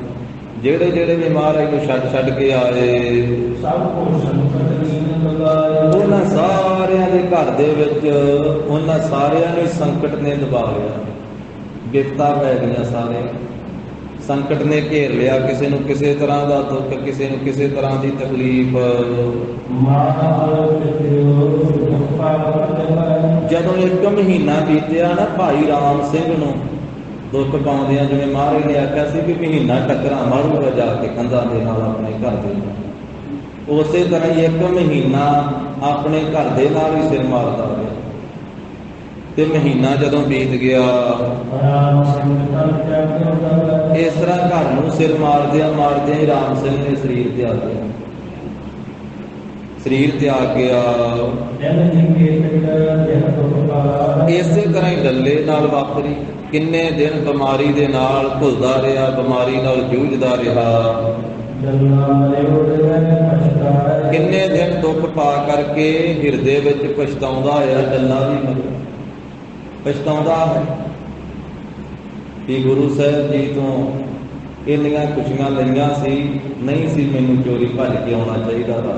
ਜਿਹੜੇ ਜਿਹੜੇ ਵੀ ਮਹਾਰਾਜ ਨੂੰ ਛੱਡ ਕੇ ਆਏ, ਸਭ ਕੋ ਸੰਕਟ ਲੀਨ ਲਗਾਏ। ਉਹਨਾਂ ਸਾਰਿਆਂ ਦੇ ਘਰ ਦੇ ਵਿੱਚ ਉਹਨਾਂ ਸਾਰਿਆਂ ਨੂੰ ਸੰਕਟ ਨੇ ਦਬਾ ਲਿਆ, ਵਿਪਤਾ ਪੈ ਗਈਆਂ। ਸਾਰੇ ਸੰਕਟ ਨੇ ਘੇਰ ਲਿਆ, ਕਿਸੇ ਨੂੰ ਕਿਸੇ ਤਰ੍ਹਾਂ ਦਾ ਦੁੱਖ, ਕਿਸੇ ਨੂੰ ਕਿਸੇ ਤਰ੍ਹਾਂ ਦੀ ਤਕਲੀਫ। ਜਦੋਂ 1 ਮਹੀਨਾ ਬੀਤਿਆ ਨਾ, ਭਾਈ ਰਾਮ ਸਿੰਘ ਨੂੰ ਦੁੱਖ ਪਾਉਂਦਿਆਂ, ਜਿਵੇਂ ਮਹਾਰਾਜ ਨੇ ਆਖਿਆ ਸੀ ਕਿ ਮਹੀਨਾ ਟੱਕਰਾਂ ਮਾਰੂਗਾ ਜਾ ਕੇ ਕੰਧਾਂ ਦੇ ਨਾਲ ਆਪਣੇ ਘਰ ਦੇ ਨਾਲ, ਉਸੇ ਤਰ੍ਹਾਂ ਹੀ 1 ਮਹੀਨਾ ਆਪਣੇ ਘਰ ਦੇ ਨਾਲ ਹੀ ਸਿਰ ਮਾਰਦਾ ਗਿਆ। ਤੇ ਮਹੀਨਾ ਜਦੋਂ ਬੀਤ ਗਿਆ, ਇਸ ਤਰ੍ਹਾਂ ਘਰ ਨੂੰ ਸਿਰ ਮਾਰਦਿਆਂ ਮਾਰਦਿਆਂ ਹੀ ਰਾਮ ਸਿੰਘ ਨੇ ਸਰੀਰ ਤਿਆਗ ਗਿਆ। ਸਰੀਰ ਤਿਆਗ ਗਿਆ। ਇਸੇ ਤਰ੍ਹਾਂ ਹੀ ਡੱਲੇ ਨਾਲ ਵਾਪਰੀ। ਕਿੰਨੇ ਦਿਨ ਬਿਮਾਰੀ ਦੇ ਨਾਲ ਘੁਲਦਾ ਰਿਹਾ, ਬਿਮਾਰੀ ਨਾਲ ਜੂਝਦਾ ਰਿਹਾ। ਕਿੰਨੇ ਦਿਨ ਦੁੱਖ ਪਾ ਕਰਕੇ ਹਿਰਦੇ ਵਿੱਚ ਪਛਤਾਉਂਦਾ ਹੋਇਆ, ਡੱਲਾ ਵੀ ਮਗਰ ਪਛਤਾਉਂਦਾ ਹੈ ਕਿ ਗੁਰੂ ਸਾਹਿਬ ਜੀ ਤੋਂ ਇੰਨੀਆਂ ਖੁਸ਼ੀਆਂ ਲਈਆਂ ਸੀ, ਨਹੀਂ ਸੀ ਮੈਨੂੰ ਚੋਰੀ ਭੱਜ ਕੇ ਆਉਣਾ ਚਾਹੀਦਾ था,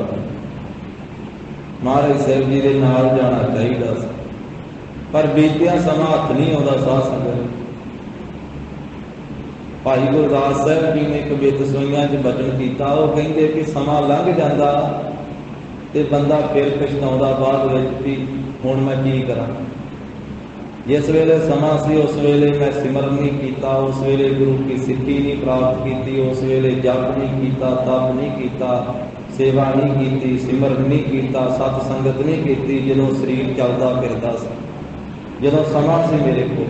ਮਹਾਰਾਜ ਸਾਹਿਬ ਜੀ ਦੇ ਨਾਲ ਜਾਣਾ ਚਾਹੀਦਾ ਸੀ। ਪਰ ਬੀਤਿਆ ਸਮਾਂ ਹੱਥ ਨਹੀਂ ਆਉਂਦਾ। ਸਾਧ ਸੰਗਤ, ਭਾਈ ਗੁਰਦਾਸ ਸਾਹਿਬ ਜੀ ਨੇ ਕਬੀਤ ਸੋਈਆਂ 'ਚ ਬਚਨ ਕੀਤਾ। ਉਹ ਕਹਿੰਦੇ ਕਿ ਸਮਾਂ ਲੰਘ ਜਾਂਦਾ ਤੇ ਬੰਦਾ ਫਿਰ ਪਛਤਾਉਂਦਾ ਬਾਅਦ ਵਿੱਚ ਵੀ ਹੁਣ ਮੈਂ ਕੀ ਕਰਾਂ। ਜਿਸ ਵੇਲੇ ਸਮਾਂ ਸੀ ਉਸ ਵੇਲੇ ਮੈਂ ਸਿਮਰਨ ਨਹੀਂ ਕੀਤਾ, ਉਸ ਵੇਲੇ ਗੁਰੂ ਕੀ ਸਿੱਖੀ ਨਹੀਂ ਪ੍ਰਾਪਤ ਕੀਤੀ, ਉਸ ਵੇਲੇ ਜਪ ਨਹੀਂ ਕੀਤਾ, ਤਪ ਨਹੀਂ ਕੀਤਾ, ਸੇਵਾ ਨਹੀਂ ਕੀਤੀ, ਸਿਮਰਨ ਨਹੀਂ ਕੀਤਾ, ਸਤ ਸੰਗਤ ਨਹੀਂ ਕੀਤੀ। ਜਦੋਂ ਸਰੀਰ ਚੱਲਦਾ ਫਿਰਦਾ ਸੀ, ਜਦੋਂ ਸਮਾਂ ਸੀ ਮੇਰੇ ਕੋਲ,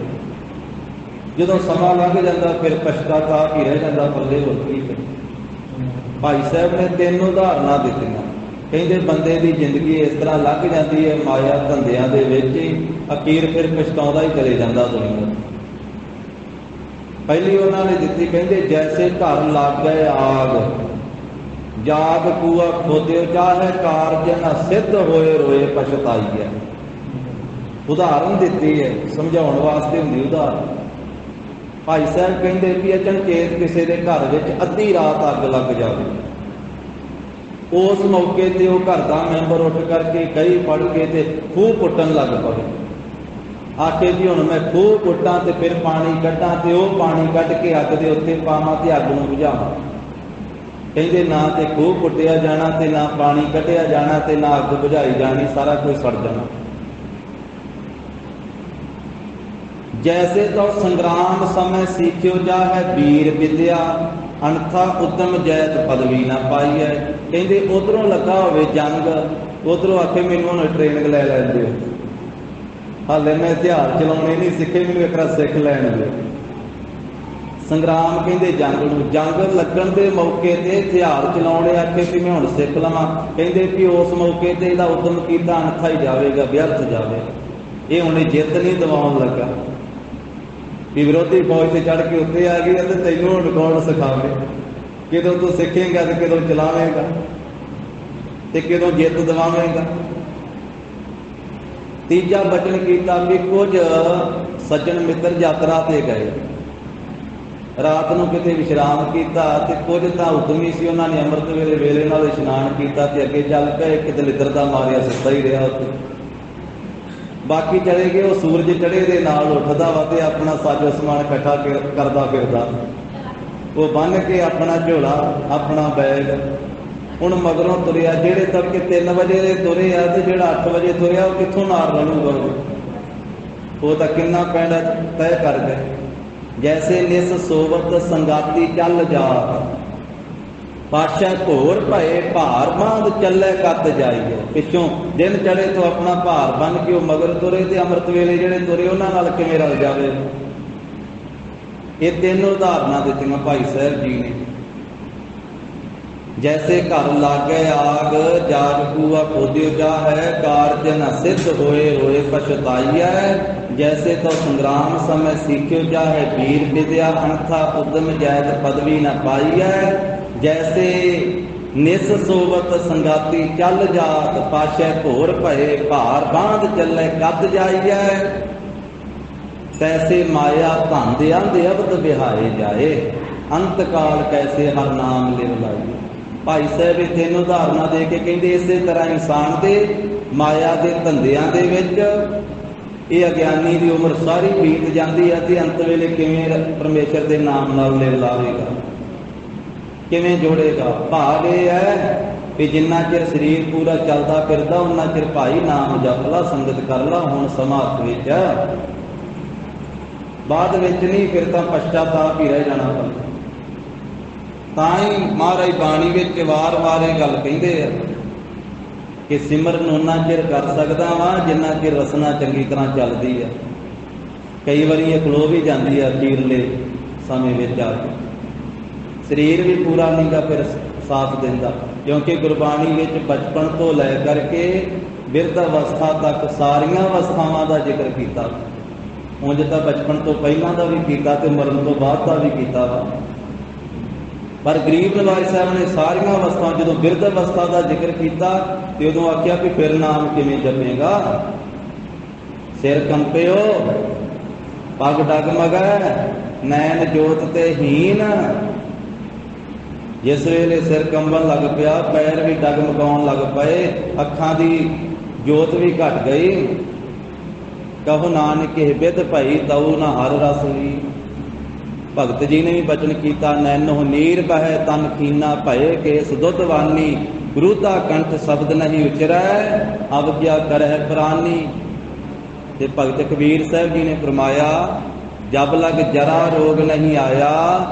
ਜਦੋਂ ਸਮਾਂ ਲੰਘ ਜਾਂਦਾ ਫਿਰ ਪਛਤਾਤਾਪ ਹੀ ਰਹਿ ਜਾਂਦਾ, ਪੱਲੇ ਹੋਰ ਕੀ ਕਰੇ। ਭਾਈ ਸਾਹਿਬ ਨੇ 3 ਉਦਾਹਰਨਾਂ ਦਿੱਤੀਆਂ। ਕਹਿੰਦੇ ਬੰਦੇ ਦੀ ਜ਼ਿੰਦਗੀ ਇਸ ਤਰ੍ਹਾਂ ਲੰਘ ਜਾਂਦੀ ਹੈ ਮਾਇਆ ਧੰਦਿਆਂ ਦੇ ਵਿੱਚ ਹੀ, ਅਖੀਰ ਫਿਰ ਪਛਤਾਉਂਦਾ ਹੀ ਚਲੇ ਜਾਂਦਾ ਦੁਨੀਆ। ਪਹਿਲੀ ਉਹਨਾਂ ਨੇ ਦਿੱਤੀ, ਕਹਿੰਦੇ ਜੈਸੇ ਘਰ ਲੱਗ ਗਏ ਆਗ, ਜਾਗ ਕੂਆ ਖੋਦਿਓ ਚਾਹੇ ਕਾਰਜ ਨਾ ਸਿੱਧ ਹੋਏ ਰੋਏ ਪਛਤਾਈ ਹੈ। ਉਦਾਹਰਨ ਦਿੱਤੀ ਹੈ, ਸਮਝਾਉਣ ਵਾਸਤੇ ਹੁੰਦੀ ਉਦਾਹਰਨ। ਭਾਈ ਸਾਹਿਬ ਕਹਿੰਦੇ ਵੀ ਅਚਨਚੇਤ ਕਿਸੇ ਦੇ ਘਰ ਵਿੱਚ ਅੱਧੀ ਰਾਤ ਅੱਗ ਲੱਗ ਜਾਵੇ, ਉਸ ਮੌਕੇ ਤੇ ਉਹ ਘਰ ਦਾ ਮੈਂਬਰ ਉੱਠ ਕਰਕੇ ਕਹੀ ਪੜ ਕੇ ਤੇ ਖੂਹ ਪੁੱਟਣ ਲੱਗ ਪਵੇ। ਆਖੇ ਜੀ ਹੁਣ ਮੈਂ ਖੂਹ ਪੁੱਟਾਂ ਤੇ ਫਿਰ ਪਾਣੀ ਕੱਢਾਂ ਤੇ ਉਹ ਪਾਣੀ ਕੱਢ ਕੇ ਅੱਗ ਦੇ ਉੱਤੇ ਪਾਵਾਂ ਤੇ ਅੱਗ ਨੂੰ ਬੁਝਾਵਾਂ। ਕਹਿੰਦੇ ਨਾ ਤੇ ਖੂਹ ਪੁੱਟਿਆ ਜਾਣਾ ਤੇ ਨਾ ਪਾਣੀ ਕੱਢਿਆ ਜਾਣਾ ਤੇ ਨਾ ਅੱਗ ਬੁਝਾਈ ਜਾਣੀ, ਸਾਰਾ ਕੁਝ ਸੜ ਜਾਣਾ। ਜੈਸੇ तो संग्राम समय सीखियो जा है वीर विद्या, अनथा उद्यम जैत पदवी ना पाई है। कहते उधरों लगा होवे जंग, उधरों आखे मैनू हुण ट्रेनिंग लै लैंदे हो, हाले मैं हथियार चलाने नहीं सीखे, मैनू एक सिख लैण दे। संग्राम कहते जंग नूं, जंग लगन के मौके ते हथियार चलाने आखे कि मैं हुण सिख लवां, कहते कि उस मौके ते इहदा उद्यम कीता अनथा ही जावेगा, व्यर्थ जावेगा। ये हुण जित नहीं दिवाउण लगा कि विरोधी फौज से चढ़ के उत्ते आ गई तो तैनूं हुण कौन सिखावे, किदों तू सिखेगा तो किदों चलावेगा ते किदों जित दिवावेगा। तीजा बचन कीता कि कुछ सज्जन मित्र यात्रा ते गए, रात नूं किते विश्राम कीता ते कुछ तां उद्यमी सी, उन्हां ने अमृत वेले वेले नाल इशनान कीता ते अगे चल पए, किते लिद्र दा मारिया सुत्ता ही रहा उत्ते। बाकी चले गए, वो सूरज चढ़े दे नाल उठदा वा ते अपना साजो समान इकट्ठा करदा फिरदा, वो बन के अपना झोला अपना बैग हुण मगरों तुरिया। जेड़े तड़के 3 बजे दे तुरे आ ते जेड़ा 8 बजे तुरिया वो कित्थों नार लड़ूगा, वो तां किन्ना पैंडा तय कर गए। जैसे निस सोवत संगाती चल जात, पातशाह घोर भए भार बांध चले कत जाइए। पिछों दिन चढ़े तो अपना भार बन के मगर तुरे ते अमृत वेले जेड़े तुरे उन्हां नाल किवें रल जावे। ये 3 उदाहरणां दित्तियां भाई साहब जी ने। जैसे घर लागे आग, जाग कूआ खोदियो जा है, कारज न सिद्ध होए रोए पछताई है। जैसे तो संग्राम समय सीखियो जा है वीर विद्या, अनथा उद्यम जैत पदवी न पाई है। जैसे निस सोवत संगाती चल जात, पाशे घोर भये भार बांध चले कद जाइए। तैसे माया धन दे अवध बिहाए जाए। ਅੰਤ ਕਾਲ ਕੈਸੇ ਹਰ ਨਾਮ ਲਿਵ ਲਾਈ। ਭਾਈ ਸਾਹਿਬ ਇਹ ਤਿੰਨ ਉਦਾਹਰਨਾਂ ਦੇ ਕੇ ਕਹਿੰਦੇ ਇਸੇ ਤਰ੍ਹਾਂ ਇਨਸਾਨ ਦੇ ਮਾਇਆ ਦੇ ਧੰਦਿਆਂ ਦੇ ਵਿੱਚ ਇਹ ਅਗਿਆਨੀ ਦੀ ਉਮਰ ਸਾਰੀ ਬੀਤ ਜਾਂਦੀ ਹੈ ਤੇ ਅੰਤ ਵੇਲੇ ਕਿਵੇਂ ਪਰਮੇਸ਼ਰ ਦੇ ਨਾਮ ਨਾਲ ਲਿਵ ਲਾਵੇਗਾ, ਕਿਵੇਂ ਜੋੜੇਗਾ। ਭਾਵ ਇਹ ਹੈ ਕਿ ਜਿੰਨਾ ਚਿਰ ਸਰੀਰ ਪੂਰਾ ਚੱਲਦਾ ਫਿਰਦਾ ਉਹਨਾਂ ਚਿਰ ਭਾਈ ਨਾਮ ਜਪ ਲਾ, ਸੰਗਤ ਕਰ ਲਾ। ਹੁਣ ਸਮਾਂ ਹੱਥ ਵਿੱਚ ਹੈ, ਬਾਅਦ ਵਿੱਚ ਨਹੀਂ, ਫਿਰ ਤਾਂ ਪਛਤਾਤਾਪ ਹੀ ਰਹਿ ਜਾਣਾ। ਤਾਂ ਹੀ ਮਹਾਰਾਜ ਬਾਣੀ ਵਿੱਚ ਵਾਰ-ਵਾਰ ਇਹ ਗੱਲ ਕਹਿੰਦੇ ਆ ਕਿ ਸਿਮਰਨ ਉਹਨਾਂ ਚਿਰ ਕਰ ਸਕਦਾ ਵਾਂ ਜਿੰਨਾ ਚਿਰ ਰਸਨਾ ਚੰਗੀ ਤਰ੍ਹਾਂ ਚੱਲਦੀ ਆ। ਕਈ ਵਾਰੀ ਇਹ ਖਲੋ ਵੀ ਜਾਂਦੀ ਆ ਅਖੀਰਲੇ ਸਮੇਂ ਵਿੱਚ ਆ ਕੇ, ਸਰੀਰ ਵੀ ਪੂਰਾ ਨਹੀਂ ਗਾ ਫਿਰ ਸਾਥ ਦਿੰਦਾ, ਕਿਉਂਕਿ ਗੁਰਬਾਣੀ ਵਿੱਚ ਬਚਪਨ ਤੋਂ ਲੈ ਕਰਕੇ ਬਿਰਧ ਅਵਸਥਾ ਤੱਕ ਸਾਰੀਆਂ ਅਵਸਥਾਵਾਂ ਦਾ ਜ਼ਿਕਰ ਕੀਤਾ। ਉਂਝ ਤਾਂ ਬਚਪਨ ਤੋਂ ਪਹਿਲਾਂ ਦਾ ਵੀ ਕੀਤਾ ਤੇ ਮਰਨ ਤੋਂ ਬਾਅਦ ਦਾ ਵੀ ਕੀਤਾ ਵਾ, ਪਰ ਗਰੀਬ ਨਿਵਾਜ ਸਾਹਿਬ ਨੇ ਸਾਰੀਆਂ ਅਵਸਥਾ, ਜਦੋਂ ਬਿਰਧ ਅਵਸਥਾ ਦਾ ਜ਼ਿਕਰ ਕੀਤਾ ਤੇ ਉਦੋਂ ਆਖਿਆ ਵੀ ਫਿਰ ਨਾਮ ਕਿਵੇਂ ਜਪੇਗਾ। ਸਿਰ ਕੰਪਿਓ ਪੱਗ ਡਗਮਗੈ ਨੈਣ ਜੋਤ ਤੇ ਹੀਨ। ਜਿਸ ਵੇਲੇ ਸਿਰ ਕੰਬਣ ਲੱਗ ਪਿਆ, ਪੈਰ ਵੀ ਡਗਮਗਾਉਣ ਲੱਗ ਪਏ, ਅੱਖਾਂ ਦੀ ਜੋਤ ਵੀ ਘਟ ਗਈ। ਕਹੋ ਨਾਨਕ ਇਹ ਬਿਧ ਭਾਈ ਤਉ ਨਾ ਹਰ ਰਸ ਵੀ। ਭਗਤ ਜੀ ਨੇ ਵੀ ਬਚਨ ਕੀਤਾ, ਨੈਨੋ ਨੀਰ ਬਹਿ ਤਨ ਖੀਨਾ ਭਏ ਕੇਸ ਦੁੱਧਵਾਨੀ। ਗੁਰੂ ਦਾ ਕੰਠ ਸ਼ਬਦ ਨਹੀਂ ਉਚਰੈ ਅਵਗਿਆ ਕਰਹਿ ਪ੍ਰਾਨੀ। ਤੇ ਭਗਤ ਕਬੀਰ ਸਾਹਿਬ ਜੀ ਨੇ ਫਰਮਾਇਆ, ਜਬ ਲਗ ਜਰਾ ਰੋਗ ਨਹੀਂ ਆਇਆ,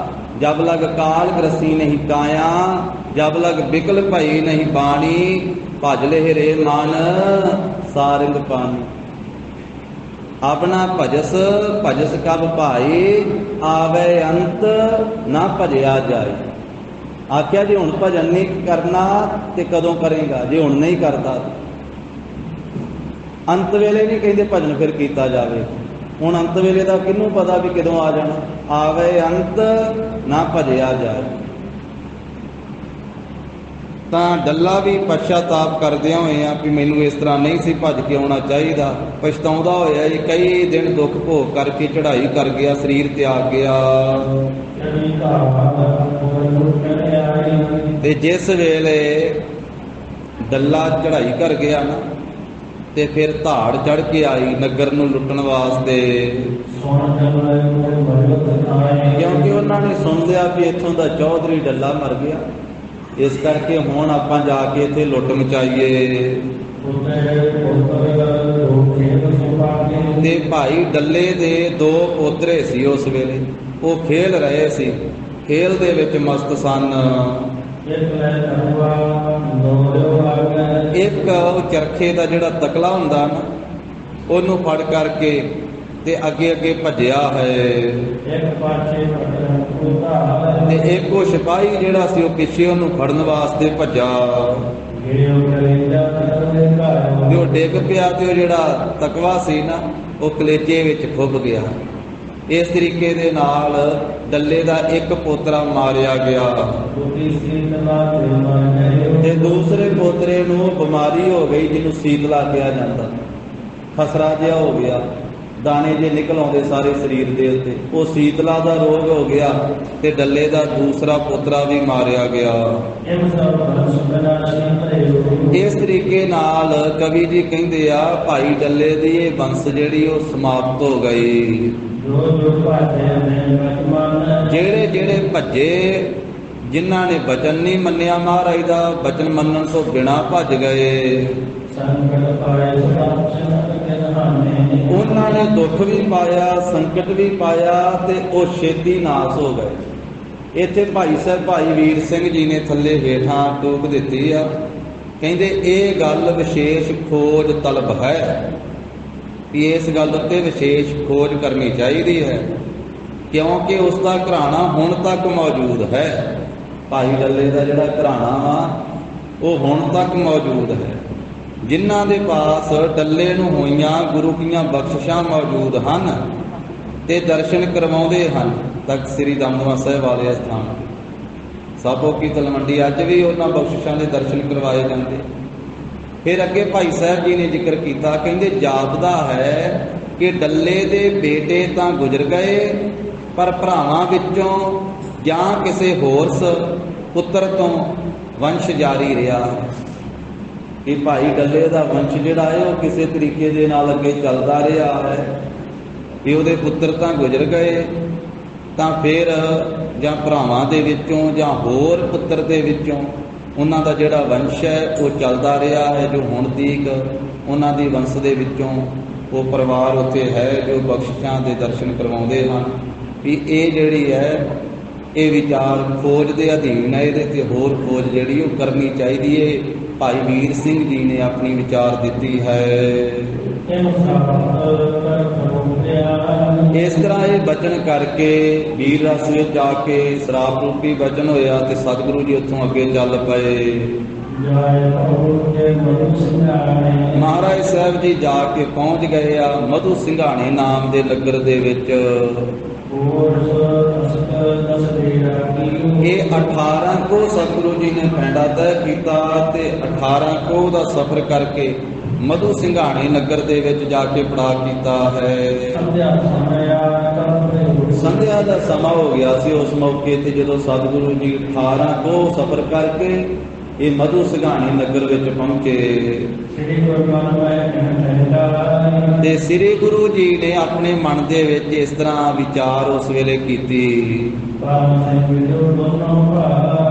ਜਬ ਲਗ ਕਾਲ ਗ੍ਰਸੀ ਨਹੀਂ ਕਾਇਆ, ਜਬ ਲਗ ਬਿਕਲ ਭਈ ਨਹੀਂ ਬਾਣੀ, ਭਜ ਲਹਿ ਰੇ ਮਨ ਸਾਰਿੰਦ ਪਾਣੀ। ਆਪਣਾ ਭਜਸ ਭਜਸ ਕਬ ਭਾਈ, ਆਵੇ ਅੰਤ ਨਾ ਭਜਿਆ ਜਾਏ। ਆਖਿਆ ਜੇ ਹੁਣ ਭਜਨ ਨਹੀਂ ਕਰਨਾ ਤੇ ਕਦੋਂ ਕਰੇਗਾ, ਜੇ ਹੁਣ ਨਹੀਂ ਕਰਦਾ। ਅੰਤ ਵੇਲੇ ਨਹੀਂ ਕਹਿੰਦੇ ਭਜਨ ਫਿਰ ਕੀਤਾ ਜਾਵੇ। ਹੁਣ ਅੰਤ ਵੇਲੇ ਦਾ ਕਿਹਨੂੰ ਪਤਾ ਵੀ ਕਦੋਂ ਆ ਜਾਣਾ। ਆਵੇ ਅੰਤ ਨਾ ਭਜਿਆ ਜਾਏ। ਤਾਂ ਡੱਲਾ ਵੀ ਪਛਤਾਪ ਕਰਦਿਆਂ ਹੋਏ ਆ ਵੀ ਮੈਨੂੰ ਇਸ ਤਰ੍ਹਾਂ ਨਹੀਂ ਸੀ ਭੱਜ ਕੇ ਆਉਣਾ ਚਾਹੀਦਾ। ਪਛਤਾਉਂਦਾ ਹੋਇਆ ਜੀ ਕਈ ਦਿਨ ਦੁੱਖ ਭੋਗ ਕਰਕੇ ਚੜ੍ਹਾਈ ਕਰ ਗਿਆ, ਸਰੀਰ ਤਿਆਗ ਗਿਆ। ਤੇ ਜਿਸ ਵੇਲੇ ਡੱਲਾ ਚੜ੍ਹਾਈ ਕਰ ਗਿਆ ਨਾ ਤੇ ਫਿਰ ਧਾੜ ਚੜ੍ਹ ਕੇ ਆਈ ਨਗਰ ਨੂੰ ਲੁੱਟਣ ਵਾਸਤੇ, ਕਿਉਂਕਿ ਉਹਨਾਂ ਨੇ ਸੁਣ ਲਿਆ ਵੀ ਇੱਥੋਂ ਦਾ ਚੌਧਰੀ ਡੱਲਾ ਮਰ ਗਿਆ, ਇਸ ਕਰਕੇ ਹੁਣ ਆਪਾਂ ਜਾ ਕੇ ਇੱਥੇ ਲੁੱਟ ਮਚਾਈਏ। ਤੇ ਭਾਈ ਡੱਲੇ ਦੇ ਦੋ ਪੋਤਰੇ ਸੀ ਉਸ ਵੇਲੇ, ਉਹ ਖੇਲ ਰਹੇ ਸੀ, ਖੇਲ ਦੇ ਵਿੱਚ ਮਸਤ ਸਨ। ਇੱਕ ਉਹ ਚਰਖੇ ਦਾ ਜਿਹੜਾ ਤਕਲਾ ਹੁੰਦਾ ਨਾ, ਉਹਨੂੰ ਫੜ ਕਰਕੇ ਤੇ ਅੱਗੇ ਅੱਗੇ ਭੱਜਿਆ ਹੈ, ਤੇ ਇੱਕ ਉਹ ਸਿਪਾਹੀ ਜਿਹੜਾ ਸੀ ਉਹ ਪਿੱਛੇ ਉਹਨੂੰ ਫੜਨ ਵਾਸਤੇ ਭੱਜਾ, ਤੇ ਉਹ ਡਿੱਗ ਪਿਆ ਤੇ ਉਹ ਜਿਹੜਾ ਤਕਵਾ ਸੀ ਨਾ ਉਹ ਕਲੇਜੇ ਵਿੱਚ ਖੁੱਭ ਗਿਆ। ਇਸ ਤਰੀਕੇ ਦੇ ਨਾਲ ਡੱਲੇ ਦਾ ਇੱਕ ਪੋਤਰਾ ਮਾਰਿਆ ਗਿਆ ਤੇ ਦੂਸਰੇ ਪੋਤਰੇ ਨੂੰ ਬਿਮਾਰੀ ਹੋ ਗਈ ਜਿਹਨੂੰ ਸੀਤਲਾ ਕਿਹਾ ਜਾਂਦਾ, ਖਸਰਾ ਜਿਹਾ ਹੋ ਗਿਆ, ਦਾਣੇ ਜੇ ਨਿਕਲ ਆਉਂਦੇ ਸਾਰੇ ਸਰੀਰ ਦੇ ਉੱਤੇ, ਉਹ ਸੀਤਲਾ ਦਾ ਰੋਗ ਹੋ ਗਿਆ ਤੇ ਡੱਲੇ ਦਾ ਦੂਸਰਾ ਪੋਤਰਾ ਵੀ ਮਾਰਿਆ ਗਿਆ। ਇਸ ਤਰੀਕੇ ਨਾਲ ਕਵੀ ਜੀ ਕਹਿੰਦੇ ਆ ਭਾਈ ਡੱਲੇ ਦੀ ਇਹ ਬੰਸ ਜਿਹੜੀ ਉਹ ਸਮਾਪਤ ਹੋ ਗਈ। ਜਿਹੜੇ ਜਿਹੜੇ ਭੱਜੇ, ਜਿਨ੍ਹਾਂ ਨੇ ਬਚਨ ਨਹੀਂ ਮੰਨਿਆ ਮਹਾਰਾਜ ਦਾ, ਬਚਨ ਮੰਨਣ ਤੋਂ ਬਿਨਾਂ ਭੱਜ ਗਏ, ਉਹਨਾਂ ਨੇ ਦੁੱਖ ਵੀ ਪਾਇਆ, ਸੰਕਟ ਵੀ ਪਾਇਆ ਤੇ ਉਹ ਛੇਤੀ ਨਾਸ ਹੋ ਗਏ। ਇੱਥੇ ਭਾਈ ਸਾਹਿਬ ਭਾਈ ਵੀਰ ਸਿੰਘ ਜੀ ਨੇ ਥੱਲੇ ਹੇਠਾਂ ਟੋਕ ਦਿੱਤੀ ਆ, ਕਹਿੰਦੇ ਇਹ ਗੱਲ ਵਿਸ਼ੇਸ਼ ਖੋਜ ਤਲਬ ਹੈ, ਕਿ ਇਸ ਗੱਲ ਉੱਤੇ ਵਿਸ਼ੇਸ਼ ਖੋਜ ਕਰਨੀ ਚਾਹੀਦੀ ਹੈ, ਕਿਉਂਕਿ ਉਸ ਦਾ ਘਰਾਣਾ ਹੁਣ ਤੱਕ ਮੌਜੂਦ ਹੈ। ਭਾਈ ਡੱਲੇ ਦਾ ਜਿਹੜਾ ਘਰਾਣਾ ਵਾ ਉਹ ਹੁਣ ਤੱਕ ਮੌਜੂਦ ਹੈ। ਜਿਨ੍ਹਾਂ ਦੇ ਪਾਸ ਡੱਲੇ ਨੂੰ ਹੋਈਆਂ ਗੁਰੂ ਦੀਆਂ ਬਖਸ਼ਿਸ਼ਾਂ ਮੌਜੂਦ ਹਨ ਤੇ ਦਰਸ਼ਨ ਕਰਵਾਉਂਦੇ ਹਨ ਤਖਤ ਸ੍ਰੀ ਦਮਦਮਾ ਸਾਹਿਬ ਵਾਲੇ ਸਥਾਨ, ਸਾਬੋ ਕੀ ਤਲਵੰਡੀ, ਅੱਜ ਵੀ ਉਹਨਾਂ ਬਖਸ਼ਿਸ਼ਾਂ ਦੇ ਦਰਸ਼ਨ ਕਰਵਾਏ ਜਾਂਦੇ। ਫਿਰ ਅੱਗੇ ਭਾਈ ਸਾਹਿਬ ਜੀ ਨੇ ਜ਼ਿਕਰ ਕੀਤਾ, ਕਹਿੰਦੇ ਜਾਪਦਾ ਹੈ ਕਿ ਡੱਲੇ ਦੇ ਬੇਟੇ ਤਾਂ ਗੁਜ਼ਰ ਗਏ, ਪਰ ਭਰਾਵਾਂ ਵਿੱਚੋਂ ਜਾਂ ਕਿਸੇ ਹੋਰ ਪੁੱਤਰ ਤੋਂ ਵੰਸ਼ ਜਾਰੀ ਰਿਹਾ ਕਿ ਭਾਈ ਡੱਲੇ ਦਾ ਵੰਸ਼ ਜਿਹੜਾ ਹੈ ਉਹ ਕਿਸੇ ਤਰੀਕੇ ਦੇ ਨਾਲ ਅੱਗੇ ਚੱਲਦਾ ਰਿਹਾ ਹੈ, ਵੀ ਉਹਦੇ ਪੁੱਤਰ ਤਾਂ ਗੁਜ਼ਰ ਗਏ, ਤਾਂ ਫਿਰ ਜਾਂ ਭਰਾਵਾਂ ਦੇ ਵਿੱਚੋਂ ਜਾਂ ਹੋਰ ਪੁੱਤਰ ਦੇ ਵਿੱਚੋਂ ਉਹਨਾਂ ਦਾ ਜਿਹੜਾ ਵੰਸ਼ ਹੈ ਉਹ ਚੱਲਦਾ ਰਿਹਾ ਹੈ, ਜੋ ਹੁਣ ਤੀਕ ਉਹਨਾਂ ਦੀ ਵੰਸ਼ ਦੇ ਵਿੱਚੋਂ ਉਹ ਪਰਿਵਾਰ ਉੱਥੇ ਹੈ ਜੋ ਬਖਸ਼ਿਸ਼ਾਂ ਦੇ ਦਰਸ਼ਨ ਕਰਵਾਉਂਦੇ ਹਨ। ਵੀ ਇਹ ਜਿਹੜੀ ਹੈ ਇਹ ਵਿਚਾਰ ਖੋਜ ਦੇ ਅਧੀਨ ਹੈ, ਇਹਦੇ ਤੇ ਹੋਰ ਖੋਜ ਜਿਹੜੀ ਉਹ ਕਰਨੀ ਚਾਹੀਦੀ ਹੈ। ਭਾਈ ਵੀਰ ਸਿੰਘ ਜੀ ਨੇ ਆਪਣੀ ਵਿਚਾਰ ਦਿੱਤੀ ਹੈ। ਇਸ ਤਰ੍ਹਾਂ ਇਹ ਬਚਨ ਕਰਕੇ ਵੀਰ ਰਸ ਵਿੱਚ ਜਾ ਕੇ ਸ਼ਰਾਬ ਰੂਪੀ ਬਚਨ ਹੋਇਆ ਤੇ ਸਤਿਗੁਰੂ ਜੀ ਉੱਥੋਂ ਅੱਗੇ ਚੱਲ ਪਏ। ਮਹਾਰਾਜ ਸਾਹਿਬ ਜੀ ਜਾ ਕੇ ਪਹੁੰਚ ਗਏ ਆ ਮਧੂ ਸਿੰਘਾਣੇ ਨਾਮ ਦੇ ਨਗਰ ਦੇ ਵਿੱਚ। ਇਹ 18 ਕੋਹ ਸਤਿਗੁਰੂ ਜੀ ਨੇ ਪੈਂਡਾ ਤੈਅ ਕੀਤਾ ਤੇ 18 ਕੋਹ ਦਾ ਸਫ਼ਰ ਕਰਕੇ ਮਧੂ ਸਿੰਘਾਣੇ ਨਗਰ ਦੇ ਵਿੱਚ ਜਾ ਕੇ ਪੜਾ ਕੀਤਾ ਹੈ। ਸੰਧਿਆ ਦਾ ਸਮਾਂ ਹੋ ਗਿਆ ਸੀ ਉਸ ਮੌਕੇ ਤੇ ਜਦੋਂ ਸਤਿਗੁਰੂ ਜੀ 18 ਕੋਹ ਸਫ਼ਰ ਕਰਕੇ ਇਹ ਮਧੂ ਸਿੰਘਾਣੇ ਨਗਰ ਵਿੱਚ ਪਹੁੰਚੇ ਤੇ ਸ੍ਰੀ ਗੁਰੂ ਜੀ ਨੇ ਆਪਣੇ ਮਨ ਦੇ ਵਿੱਚ ਇਸ ਤਰ੍ਹਾਂ ਵਿਚਾਰ ਉਸ ਵੇਲੇ ਕੀਤੀ।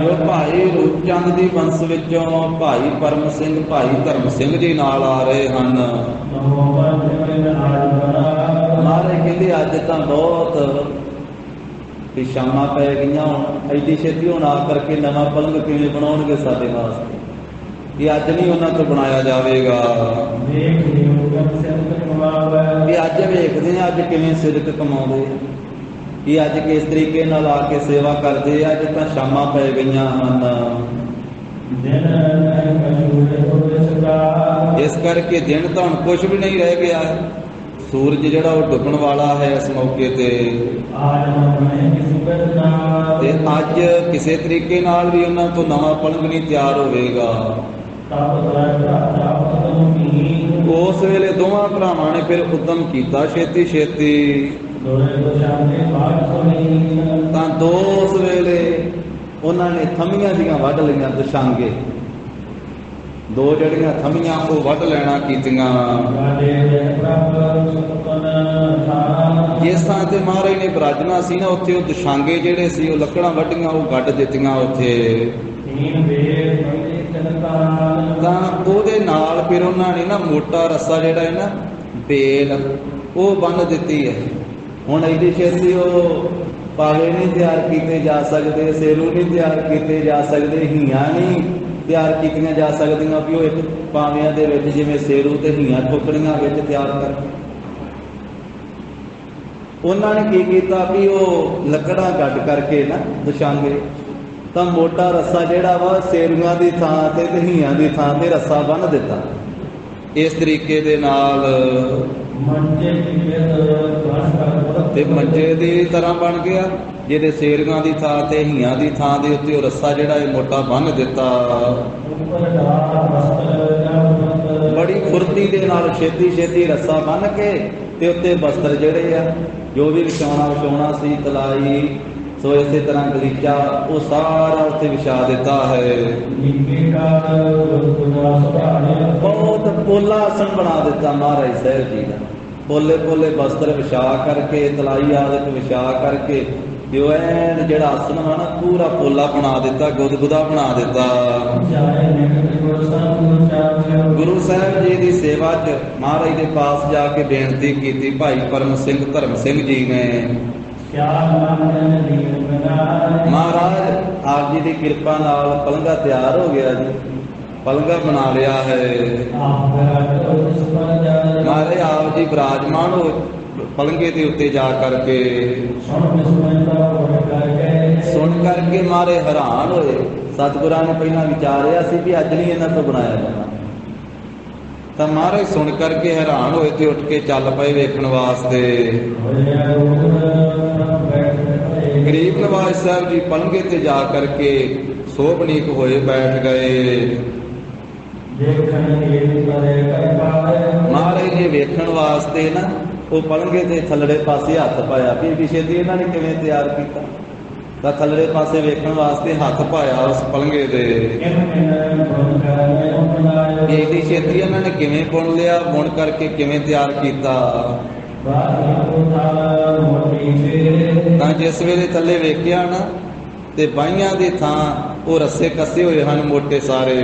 ਜੋ ਭਾਈ ਰੂਪਚੰਦ ਦੀ ਵੰਸ਼ ਵਿੱਚੋਂ ਭਾਈ ਪਰਮ ਸਿੰਘ ਭਾਈ ਧਰਮ ਸਿੰਘ ਜੀ ਨਾਲ ਆ ਰਹੇ ਹਨ। ਮਹਾਰਾਜ ਕਹਿੰਦੇ ਅੱਜ ਤਾਂ ਬਹੁਤ ਵੀ ਸ਼ਾਮਾਂ ਪੈ ਗਈਆਂ, ਹੁਣ ਐਡੀ ਛੇਤੀ ਹੁਣ ਆ ਕਰਕੇ ਨਵਾਂ ਪਲੰਘ ਕਿਵੇਂ ਬਣਾਉਣਗੇ ਸਾਡੇ ਵਾਸਤੇ, ਵੀ ਅੱਜ ਨਹੀਂ ਉਹਨਾਂ ਤੋਂ ਬਣਾਇਆ ਜਾਵੇਗਾ। ਵੀ ਅੱਜ ਵੇਖਦੇ ਆ ਅੱਜ ਕਿਵੇਂ ਸਿਦਕ ਕਮਾਉਂਦੇ, ਵੀ ਅੱਜ ਕਿਸ ਤਰੀਕੇ ਨਾਲ ਆ ਕੇ ਸੇਵਾ ਕਰਦੇ ਆ। ਅੱਜ ਤਾਂ ਸ਼ਾਮਾਂ ਪੈ ਗਈਆਂ ਹਨ। ਇਸ ਕਰਕੇ ਦਿਨ ਤਾਂ ਹੁਣ ਕੁਛ ਵੀ ਨਹੀਂ ਰਹਿ ਗਿਆ। ਸੂਰਜ ਜਿਹੜਾ ਉਹ ਡੁੱਬਣ ਵਾਲਾ ਹੈ ਇਸ ਮੌਕੇ ਤੇ ਅੱਜ ਕਿਸੇ ਤਰੀਕੇ ਨਾਲ ਵੀ ਉਹਨਾਂ ਤੋਂ ਨਵਾਂ ਪਲੰਘ ਨਹੀਂ ਤਿਆਰ ਹੋਵੇਗਾ। ਉਸ ਵੇਲੇ ਦੋਵਾਂ ਭਰਾਵਾਂ ਨੇ ਫਿਰ ਉਦਮ ਕੀਤਾ ਛੇਤੀ ਛੇਤੀ, ਤਾਂ ਦੋ ਉਸ ਵੇਲੇ ਉਹਨਾਂ ਨੇ ਥੰਮੀਆਂ ਦੀਆਂ ਵੱਢ ਲਈਆਂ ਦਸ਼ਾਂਗੇ, ਦੋ ਜਿਹੜੀਆਂ ਥੰਮੀਆਂ ਉਹ ਵੱਢ ਲੈਣਾ ਕੀਤੀਆਂ। ਜਿਸ ਥਾਂ ਤੇ ਮਹਾਰਾਜ ਨੇ ਬਿਰਾਜਣਾ ਸੀ ਨਾ ਉੱਥੇ ਉਹ ਦਸ਼ਾਂਗੇ ਜਿਹੜੇ ਸੀ ਉਹ ਲੱਕੜਾਂ ਵੱਢੀਆਂ ਉਹ ਗੱਡ ਦਿੱਤੀਆਂ ਉੱਥੇ। ਤਾਂ ਉਹਦੇ ਨਾਲ ਫਿਰ ਉਹਨਾਂ ਨੇ ਨਾ ਮੋਟਾ ਰੱਸਾ ਜਿਹੜਾ ਹੈ ਨਾ ਬੇਲ ਉਹ ਬੰਨ੍ਹ ਦਿੱਤੀ ਹੈ। ਹੁਣ ਇਹਦੀ ਛੇਤੀ ਉਹ ਪਾਵੇ ਨਹੀਂ ਤਿਆਰ ਕੀਤੇ ਜਾ ਸਕਦੇ, ਸੇਰੂ ਨਹੀਂ ਤਿਆਰ ਕੀਤੇ ਜਾ ਸਕਦੇ, ਹੀਆਂ ਨਹੀਂ ਤਿਆਰ ਕੀਤੀਆਂ ਜਾ ਸਕਦੀਆਂ ਵੀ ਉਹ ਇੱਕ ਪਾਵਿਆਂ ਦੇ ਵਿੱਚ ਜਿਵੇਂ ਸੇਰੂ ਤੇ ਹੀਆਂ ਠੋਕਣੀਆਂ ਵਿੱਚ ਤਿਆਰ ਕਰ। ਉਹਨਾਂ ਨੇ ਕੀ ਕੀਤਾ ਵੀ ਉਹ ਲੱਕੜਾਂ ਗੱਡ ਕਰਕੇ ਨਾ ਦਸ਼ਾਂਗੇ ਤਾਂ ਮੋਟਾ ਰੱਸਾ ਜਿਹੜਾ ਵਾ ਸੇਰੂਆਂ ਦੀ ਥਾਂ ਤੇ ਹੀਆਂ ਦੀ ਥਾਂ ਤੇ ਰੱਸਾ ਬੰਨ੍ਹ ਦਿੱਤਾ। ਇਸ ਤਰੀਕੇ ਦੇ ਨਾਲ ਤੇ ਮੰਜੇ ਦੀ ਤਰ੍ਹਾਂ ਬਣ ਗਿਆ, ਜਿਹਦੇ ਸੇਰੂਆਂ ਦੀ ਥਾਂ ਤੇ ਹੀਆਂ ਦੀ ਥਾਂ ਦੇ ਉੱਤੇ ਉਹ ਰੱਸਾ ਜਿਹੜਾ ਇਹ ਮੋਟਾ ਬੰਨ੍ਹ ਦਿੱਤਾ। ਬੜੀ ਫੁਰਤੀ ਦੇ ਨਾਲ ਛੇਤੀ ਛੇਤੀ ਰੱਸਾ ਬੰਨ੍ਹ ਕੇ ਤੇ ਉੱਤੇ ਬਸਤਰ ਜਿਹੜੇ ਆ ਜੋ ਵੀ ਵਿਛਾਉਣਾ ਸੀ ਤਲਾਈ ਸੋ ਇਸੇ ਤਰ੍ਹਾਂ ਗਲੀਚਾ ਉਹ ਸਾਰਾ ਉੱਤੇ ਵਿਛਾ ਦਿੱਤਾ ਹੈ। ਬਹੁਤ ਪੋਲਾ ਆਸਣ ਬਣਾ ਦਿੱਤਾ ਮਹਾਰਾਜ ਸਾਹਿਬ ਜੀ ਦਾ। ਪੋਲੇ ਪੋਲੇ ਬਸਤਰ ਵਿਛਾ ਕਰਕੇ ਤਲਾਈ ਆਦਿਕ ਵਿਛਾ ਕਰਕੇ ਜੋ ਐਨ ਜਿਹੜਾ ਆਸਣ ਹੈ ਨਾ ਪੂਰਾ ਪੋਲਾ ਬਣਾ ਦਿੱਤਾ, ਗੁਦਗੁਦਾ ਬਣਾ ਦਿੱਤਾ। ਗੁਰੂ ਸਾਹਿਬ ਜੀ ਦੀ ਸੇਵਾ 'ਚ ਮਹਾਰਾਜ ਦੇ ਪਾਸ ਜਾ ਕੇ ਬੇਨਤੀ ਕੀਤੀ ਭਾਈ ਪਰਮ ਸਿੰਘ ਧਰਮ ਸਿੰਘ ਜੀ ਨੇ। ਮਹਾਰਾਜ ਆਪ ਜੀ ਦੀ ਕਿਰਪਾ ਨਾਲ ਪਲੰਘਾ ਤਿਆਰ ਹੋ ਗਿਆ ਜੀ, ਪਲੰਘਾ ਬਣਾ ਲਿਆ ਹੈ। ਮਹਾਰਾਜ ਆਪ ਜੀ ਬਿਰਾਜਮਾਨ ਹੋ ਪਲੰਘੇ ਦੇ ਉੱਤੇ ਜਾ ਕਰਕੇ ਸੁਣ ਕਰਕੇ ਮਾਰੇ ਹੈਰਾਨ ਹੋਏ। ਸਤਿਗੁਰਾਂ ਨੇ ਪਹਿਲਾਂ ਵਿਚਾਰਿਆ ਸੀ ਵੀ ਅੱਜ ਨਹੀਂ ਇਹਨਾਂ ਤੋਂ ਬਣਾਇਆ ਜਾਣਾ, ਤਾਂ ਮਹਾਰਾਜ ਸੁਣ ਕਰਕੇ ਹੈਰਾਨ ਹੋਏ ਤੇ ਉੱਠ ਕੇ ਚੱਲ ਪਏ ਵੇਖਣ ਵਾਸਤੇ। ਗਰੀਬ ਨਵਾਜ ਸਾਹਿਬ ਜੀ ਪਲੰਘੇ ਤੇ ਜਾ ਕਰਕੇ ਸੋਭਨੀਕ ਹੋਏ ਬੈਠ ਗਏ। ਮਹਾਰਾਜ ਨੇ ਵੇਖਣ ਵਾਸਤੇ ਨਾ ਉਹ ਪਲੰਘੇ ਦੇ ਥੱਲੜੇ ਪਾਸੇ ਹੱਥ ਪਾਇਆ ਵੀ ਵਿਸ਼ੇ ਦੀ ਇਹਨਾਂ ਨੇ ਕਿਵੇਂ ਤਿਆਰ ਕੀਤਾ। ਤਾਂ ਥੱਲੜੇ ਪਾਸੇ ਵੇਖਣ ਵਾਸਤੇ ਹੱਥ ਪਾਇਆ ਉਸ ਪਲੰਘੇ ਦੇ। ਇਹਦੀ ਛੇਤੀ ਇਹਨਾਂ ਨੇ ਕਿਵੇਂ ਬੁਣ ਲਿਆ, ਬੁਣ ਕਰਕੇ ਕਿਵੇਂ ਤਿਆਰ ਕੀਤਾ। ਤਾਂ ਜਿਸ ਵੇਲੇ ਥੱਲੇ ਵੇਖਿਆ ਨਾ ਤੇ ਬਾਹੀਆਂ ਦੀ ਥਾਂ ਉਹ ਰੱਸੇ ਕੱਸੇ ਹੋਏ ਹਨ ਮੋਟੇ ਸਾਰੇ।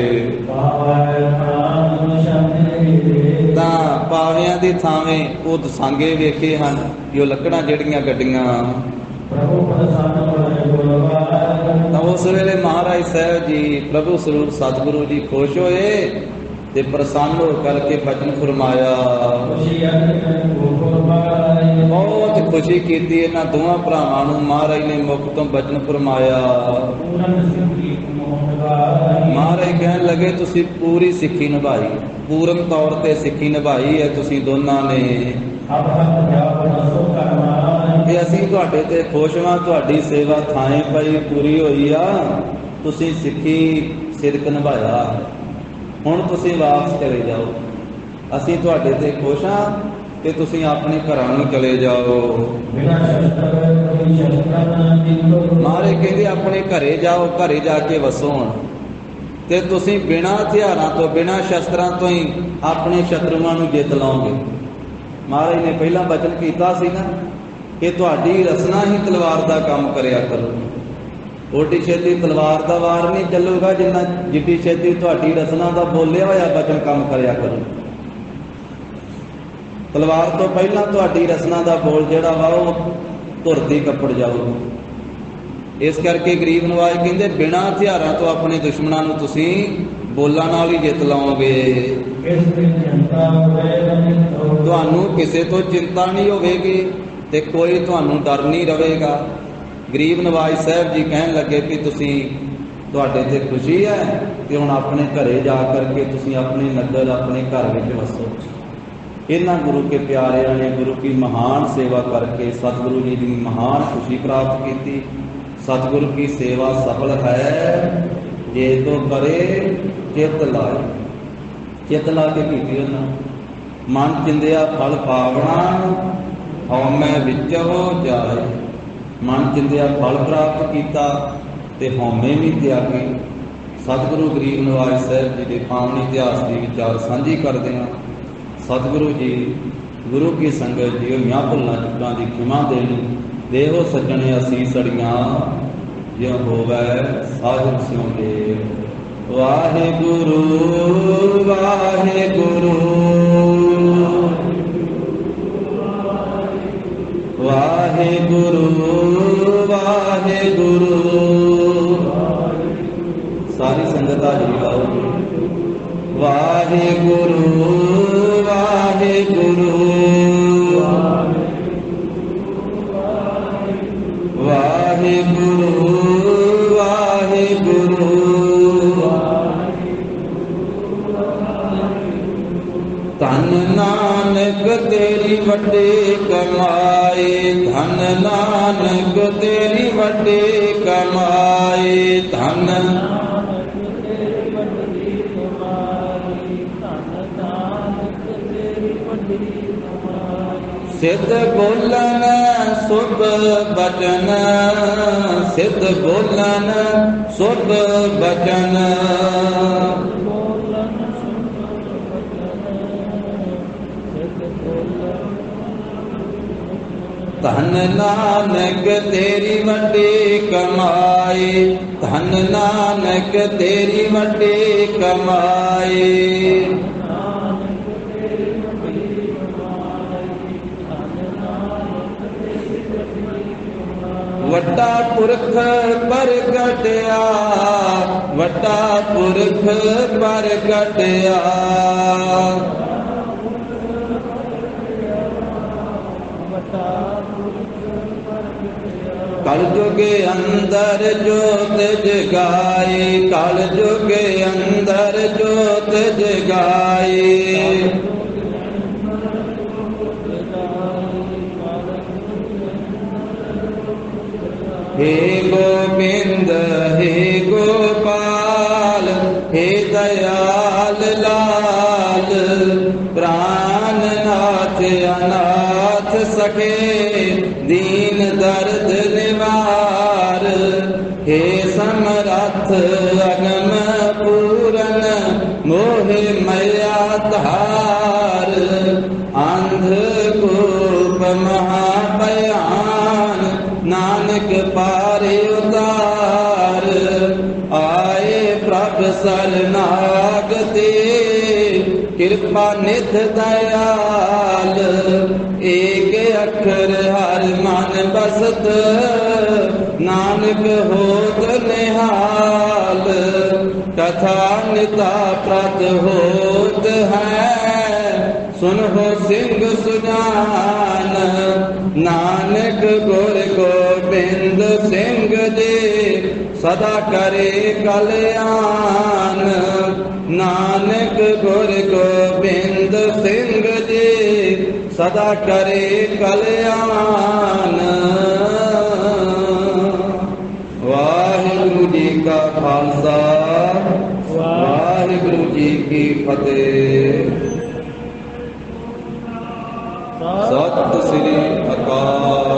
ਤਾਂ ਪਾਵਿਆਂ ਦੀ ਥਾਵੇਂ ਉਹ ਦਸਾਂਗੇ ਵੇਖੇ ਹਨ ਕਿ ਉਹ ਲੱਕੜਾਂ ਜਿਹੜੀਆਂ ਗੱਡੀਆਂ। ਤਾਂ ਉਸ ਵੇਲੇ ਮਹਾਰਾਜ ਸਾਹਿਬ ਜੀ ਪ੍ਰਭੂ ਸਰੂਪ ਸਤਿਗੁਰੂ ਜੀ ਖੁਸ਼ ਹੋਏ ਤੇ ਪ੍ਰਸੰਨ ਹੋ ਕਰਕੇ ਬਚਨ ਫਰਮਾਇਆ। ਬਹੁਤ ਖੁਸ਼ੀ ਕੀਤੀ ਇਹਨਾਂ ਦੋਵਾਂ ਭਰਾਵਾਂ ਨੂੰ। ਮਹਾਰਾਜ ਨੇ ਮੁਖ ਤੋਂ ਬਚਨ ਫਰਮਾਇਆ। ਮਹਾਰਾਜ ਕਹਿਣ ਲੱਗੇ ਤੁਸੀਂ ਪੂਰੀ ਸਿੱਖੀ ਨਿਭਾਈ, ਪੂਰਨ ਤੌਰ ਤੇ ਸਿੱਖੀ ਨਿਭਾਈ ਹੈ ਤੁਸੀਂ ਦੋਨਾਂ ਨੇ। ਤੇ ਅਸੀਂ ਤੁਹਾਡੇ ਤੇ ਖੁਸ਼ ਹਾਂ, ਤੁਹਾਡੀ ਸੇਵਾ ਥਾਂ ਪਈ ਪੂਰੀ ਹੋਈ ਆ, ਤੁਸੀਂ ਸਿੱਖੀ ਸਿਦਕ ਨਿਭਾਇਆ। ਹੁਣ ਤੁਸੀਂ ਵਾਪਸ ਚਲੇ ਜਾਓ, ਅਸੀਂ ਤੁਹਾਡੇ ਤੇ ਖੁਸ਼ ਹਾਂ ਕਿ ਤੁਸੀਂ ਆਪਣੇ ਘਰਾਂ ਨੂੰ ਚਲੇ ਜਾਓ। ਮਹਾਰਾਜ ਕਹਿੰਦੇ ਆਪਣੇ ਘਰੇ ਜਾਓ, ਘਰੇ ਜਾ ਕੇ ਵਸੋ ਹੁਣ। ਤੇ ਤੁਸੀਂ ਬਿਨਾਂ ਹਥਿਆਰਾਂ ਤੋਂ, ਬਿਨਾਂ ਸ਼ਸਤਰਾਂ ਤੋਂ ਹੀ ਆਪਣੇ ਸ਼ਤਰੂਆਂ ਨੂੰ ਜਿੱਤ ਲਓਗੇ। ਮਹਾਰਾਜ ਨੇ ਪਹਿਲਾਂ ਬਚਨ ਕੀਤਾ ਸੀ ਨਾ ਕਿ ਤੁਹਾਡੀ ਰਸਨਾ ਹੀ ਤਲਵਾਰ ਦਾ ਕੰਮ ਕਰਿਆ ਕਰੋ। ਓਡੀ ਛੇਤੀ ਤਲਵਾਰ ਦਾ ਵਾਰ ਨਹੀਂ ਚੱਲੂਗਾ ਜਿੰਨਾ ਜਿੱਡੀ ਛੇਤੀ ਤੁਹਾਡੀ ਰਸਨਾ ਦਾ ਬੋਲਿਆ ਹੋਇਆ ਬਚਨ ਕੰਮ ਕਰਿਆ ਕਰੋ। ਤਲਵਾਰ ਤੋਂ ਪਹਿਲਾਂ ਤੁਹਾਡੀ ਰਸਨਾ ਦਾ ਬੋਲ ਜਿਹੜਾ ਵਾ ਉਹ ਧੁਰਦੀ ਕੱਪੜ ਜਾਊ। ਇਸ ਕਰਕੇ ਗਰੀਬ ਨਵਾਜ ਕਹਿੰਦੇ ਬਿਨਾਂ ਹਥਿਆਰਾਂ ਤੋਂ ਆਪਣੇ ਦੁਸ਼ਮਣਾਂ ਨੂੰ ਤੁਸੀਂ ਬੋਲਾਂ ਨਾਲ ਹੀ ਜਿੱਤ ਲਓਗੇ। ਤੁਹਾਨੂੰ ਕਿਸੇ ਤੋਂ ਚਿੰਤਾ ਨਹੀਂ ਹੋਵੇਗੀ ਤੇ ਕੋਈ ਤੁਹਾਨੂੰ ਡਰ ਨਹੀਂ ਰਹੇਗਾ। ਗਰੀਬ ਨਵਾਜ ਸਾਹਿਬ ਜੀ ਕਹਿਣ ਲੱਗੇ ਕਿ ਤੁਸੀਂ ਤੁਹਾਡੇ ਤੇ ਖੁਸ਼ੀ ਹੈ ਤੇ ਹੁਣ ਆਪਣੇ ਘਰੇ ਜਾ ਕਰਕੇ ਤੁਸੀਂ ਆਪਣੇ ਨਗਰ, ਆਪਣੇ ਘਰ ਵਿੱਚ ਵਸੋ। ਇਹਨਾਂ ਗੁਰੂ ਕੇ ਪਿਆਰਿਆਂ ਨੇ ਗੁਰੂ ਕੀ ਮਹਾਨ ਸੇਵਾ ਕਰਕੇ ਸਤਿਗੁਰੂ ਜੀ ਦੀ ਮਹਾਨ ਖੁਸ਼ੀ ਪ੍ਰਾਪਤ ਕੀਤੀ। ਸਤਿਗੁਰੂ ਕੀ ਸੇਵਾ ਸਫਲ ਹੈ ਜੇ ਤੋ ਕਰੇ ਚਿੱਤ ਲਾਏ। ਚਿੱਤ ਲਾ ਕੇ ਕੀਤੀ ਉਹਨਾਂ। ਮਨ ਚਿੰਦਿਆ ਫਲ ਪਾਵਣਾ, ਹਉਮੈ ਵਿੱਚ ਹੋ ਜਾਏ। ਮਨ ਚਿੰਦਿਆ ਫਲ ਪ੍ਰਾਪਤ ਕੀਤਾ ਤੇ ਹਉਮੈ ਵੀ ਤਿਆਗੀ। ਸਤਿਗੁਰੂ ਗਰੀਬ ਨਵਾਜ ਸਾਹਿਬ ਜੀ ਦੇ ਪਾਵਨ ਇਤਿਹਾਸ ਦੀ ਵਿਚਾਰ ਸਾਂਝੀ ਕਰਦੇ ਹਾਂ। ਸਤਿਗੁਰੂ ਜੀ ਗੁਰੂ ਕੀ ਸੰਗਤ ਜੀ ਮਿਆਂ ਭੁੱਲਾਂ ਚੁੱਕਾਂ ਦੀ ਖਿਮਾ ਦੇਣੀ। ਦੇਹੋ ਸੱਜਣੇ ਅਸੀਸੜੀਆਂ ਜਿਉ ਹੋਵੈ ਸਾਹਿਬ ਸਿਉਂਦੇ। ਵਾਹਿਗੁਰੂ ਵਾਹਿਗੁਰੂ ਵਾਹਿਗੁਰੂ ਵਾਹਿਗੁਰੂ। ਸਾਰੀ ਸੰਗਤ ਹਾਜ਼ਰੀ ਲਾਓ। ਵਾਹਿਗੁਰੂ ਵਾਹਿਗੁਰੂ ਵਾਹਿਗੁਰੂ ਵਾਹਿਗੁਰੂ। ਧੰਨ ਨਾਨਕ ਤੇਰੀ ਵੱਡੀ ਕਮਾਈ, ਧੰਨ ਨਾਨਕ ਤੇਰੀ ਵੱਡੀ ਕਮਾਈ। ਧੰਨ ਸਿੱਧ ਬੋਲਨ ਸੁਭ ਬਚਨ, ਸਿੱਧ ਬੋਲਨ ਸੁਭ ਬਚਨ। ਧੰਨ ਨਾਨਕ ਤੇਰੀ ਵੱਡੀ ਕਮਾਈ, ਧੰਨ ਨਾਨਕ ਤੇਰੀ ਵੱਡੀ ਕਮਾਈ। ਵੱਡਾ ਪੁਰਖ ਪ੍ਰਗਟਿਆ, ਵੱਡਾ ਪੁਰਖ ਪ੍ਰਗਟਿਆ। ਕਲ ਜੁਗ ਅੰਦਰ ਜੋਤ ਜਗਾਈ, ਕਲ ਜੁਗ ਅੰਦਰ ਜੋਤ ਜਗਾਈ। हे गोविंद हे गोपाल हे दयाल लाल, प्राणनाथ अनाथ सखे दीन दर्द निवार। पार, अंधकूप महाभयान, नानक पारे उतार। आए प्रभ सरनाग ते, कृपा निध दयाल। एक अखर हर मन बसत, नानक होत निहाल। कथा निता प्रत होत है, सुनहो सिंह सुजान। नानक गुर गोबिंद सिंह जी, सदा करे कल्याण। नानक गुर गोबिंद सिंह जी, सदा करे कल्याण। वाहिगुरु जी का खालसा, वाहिगुरु जी की फतेह। सत श्री अकाल।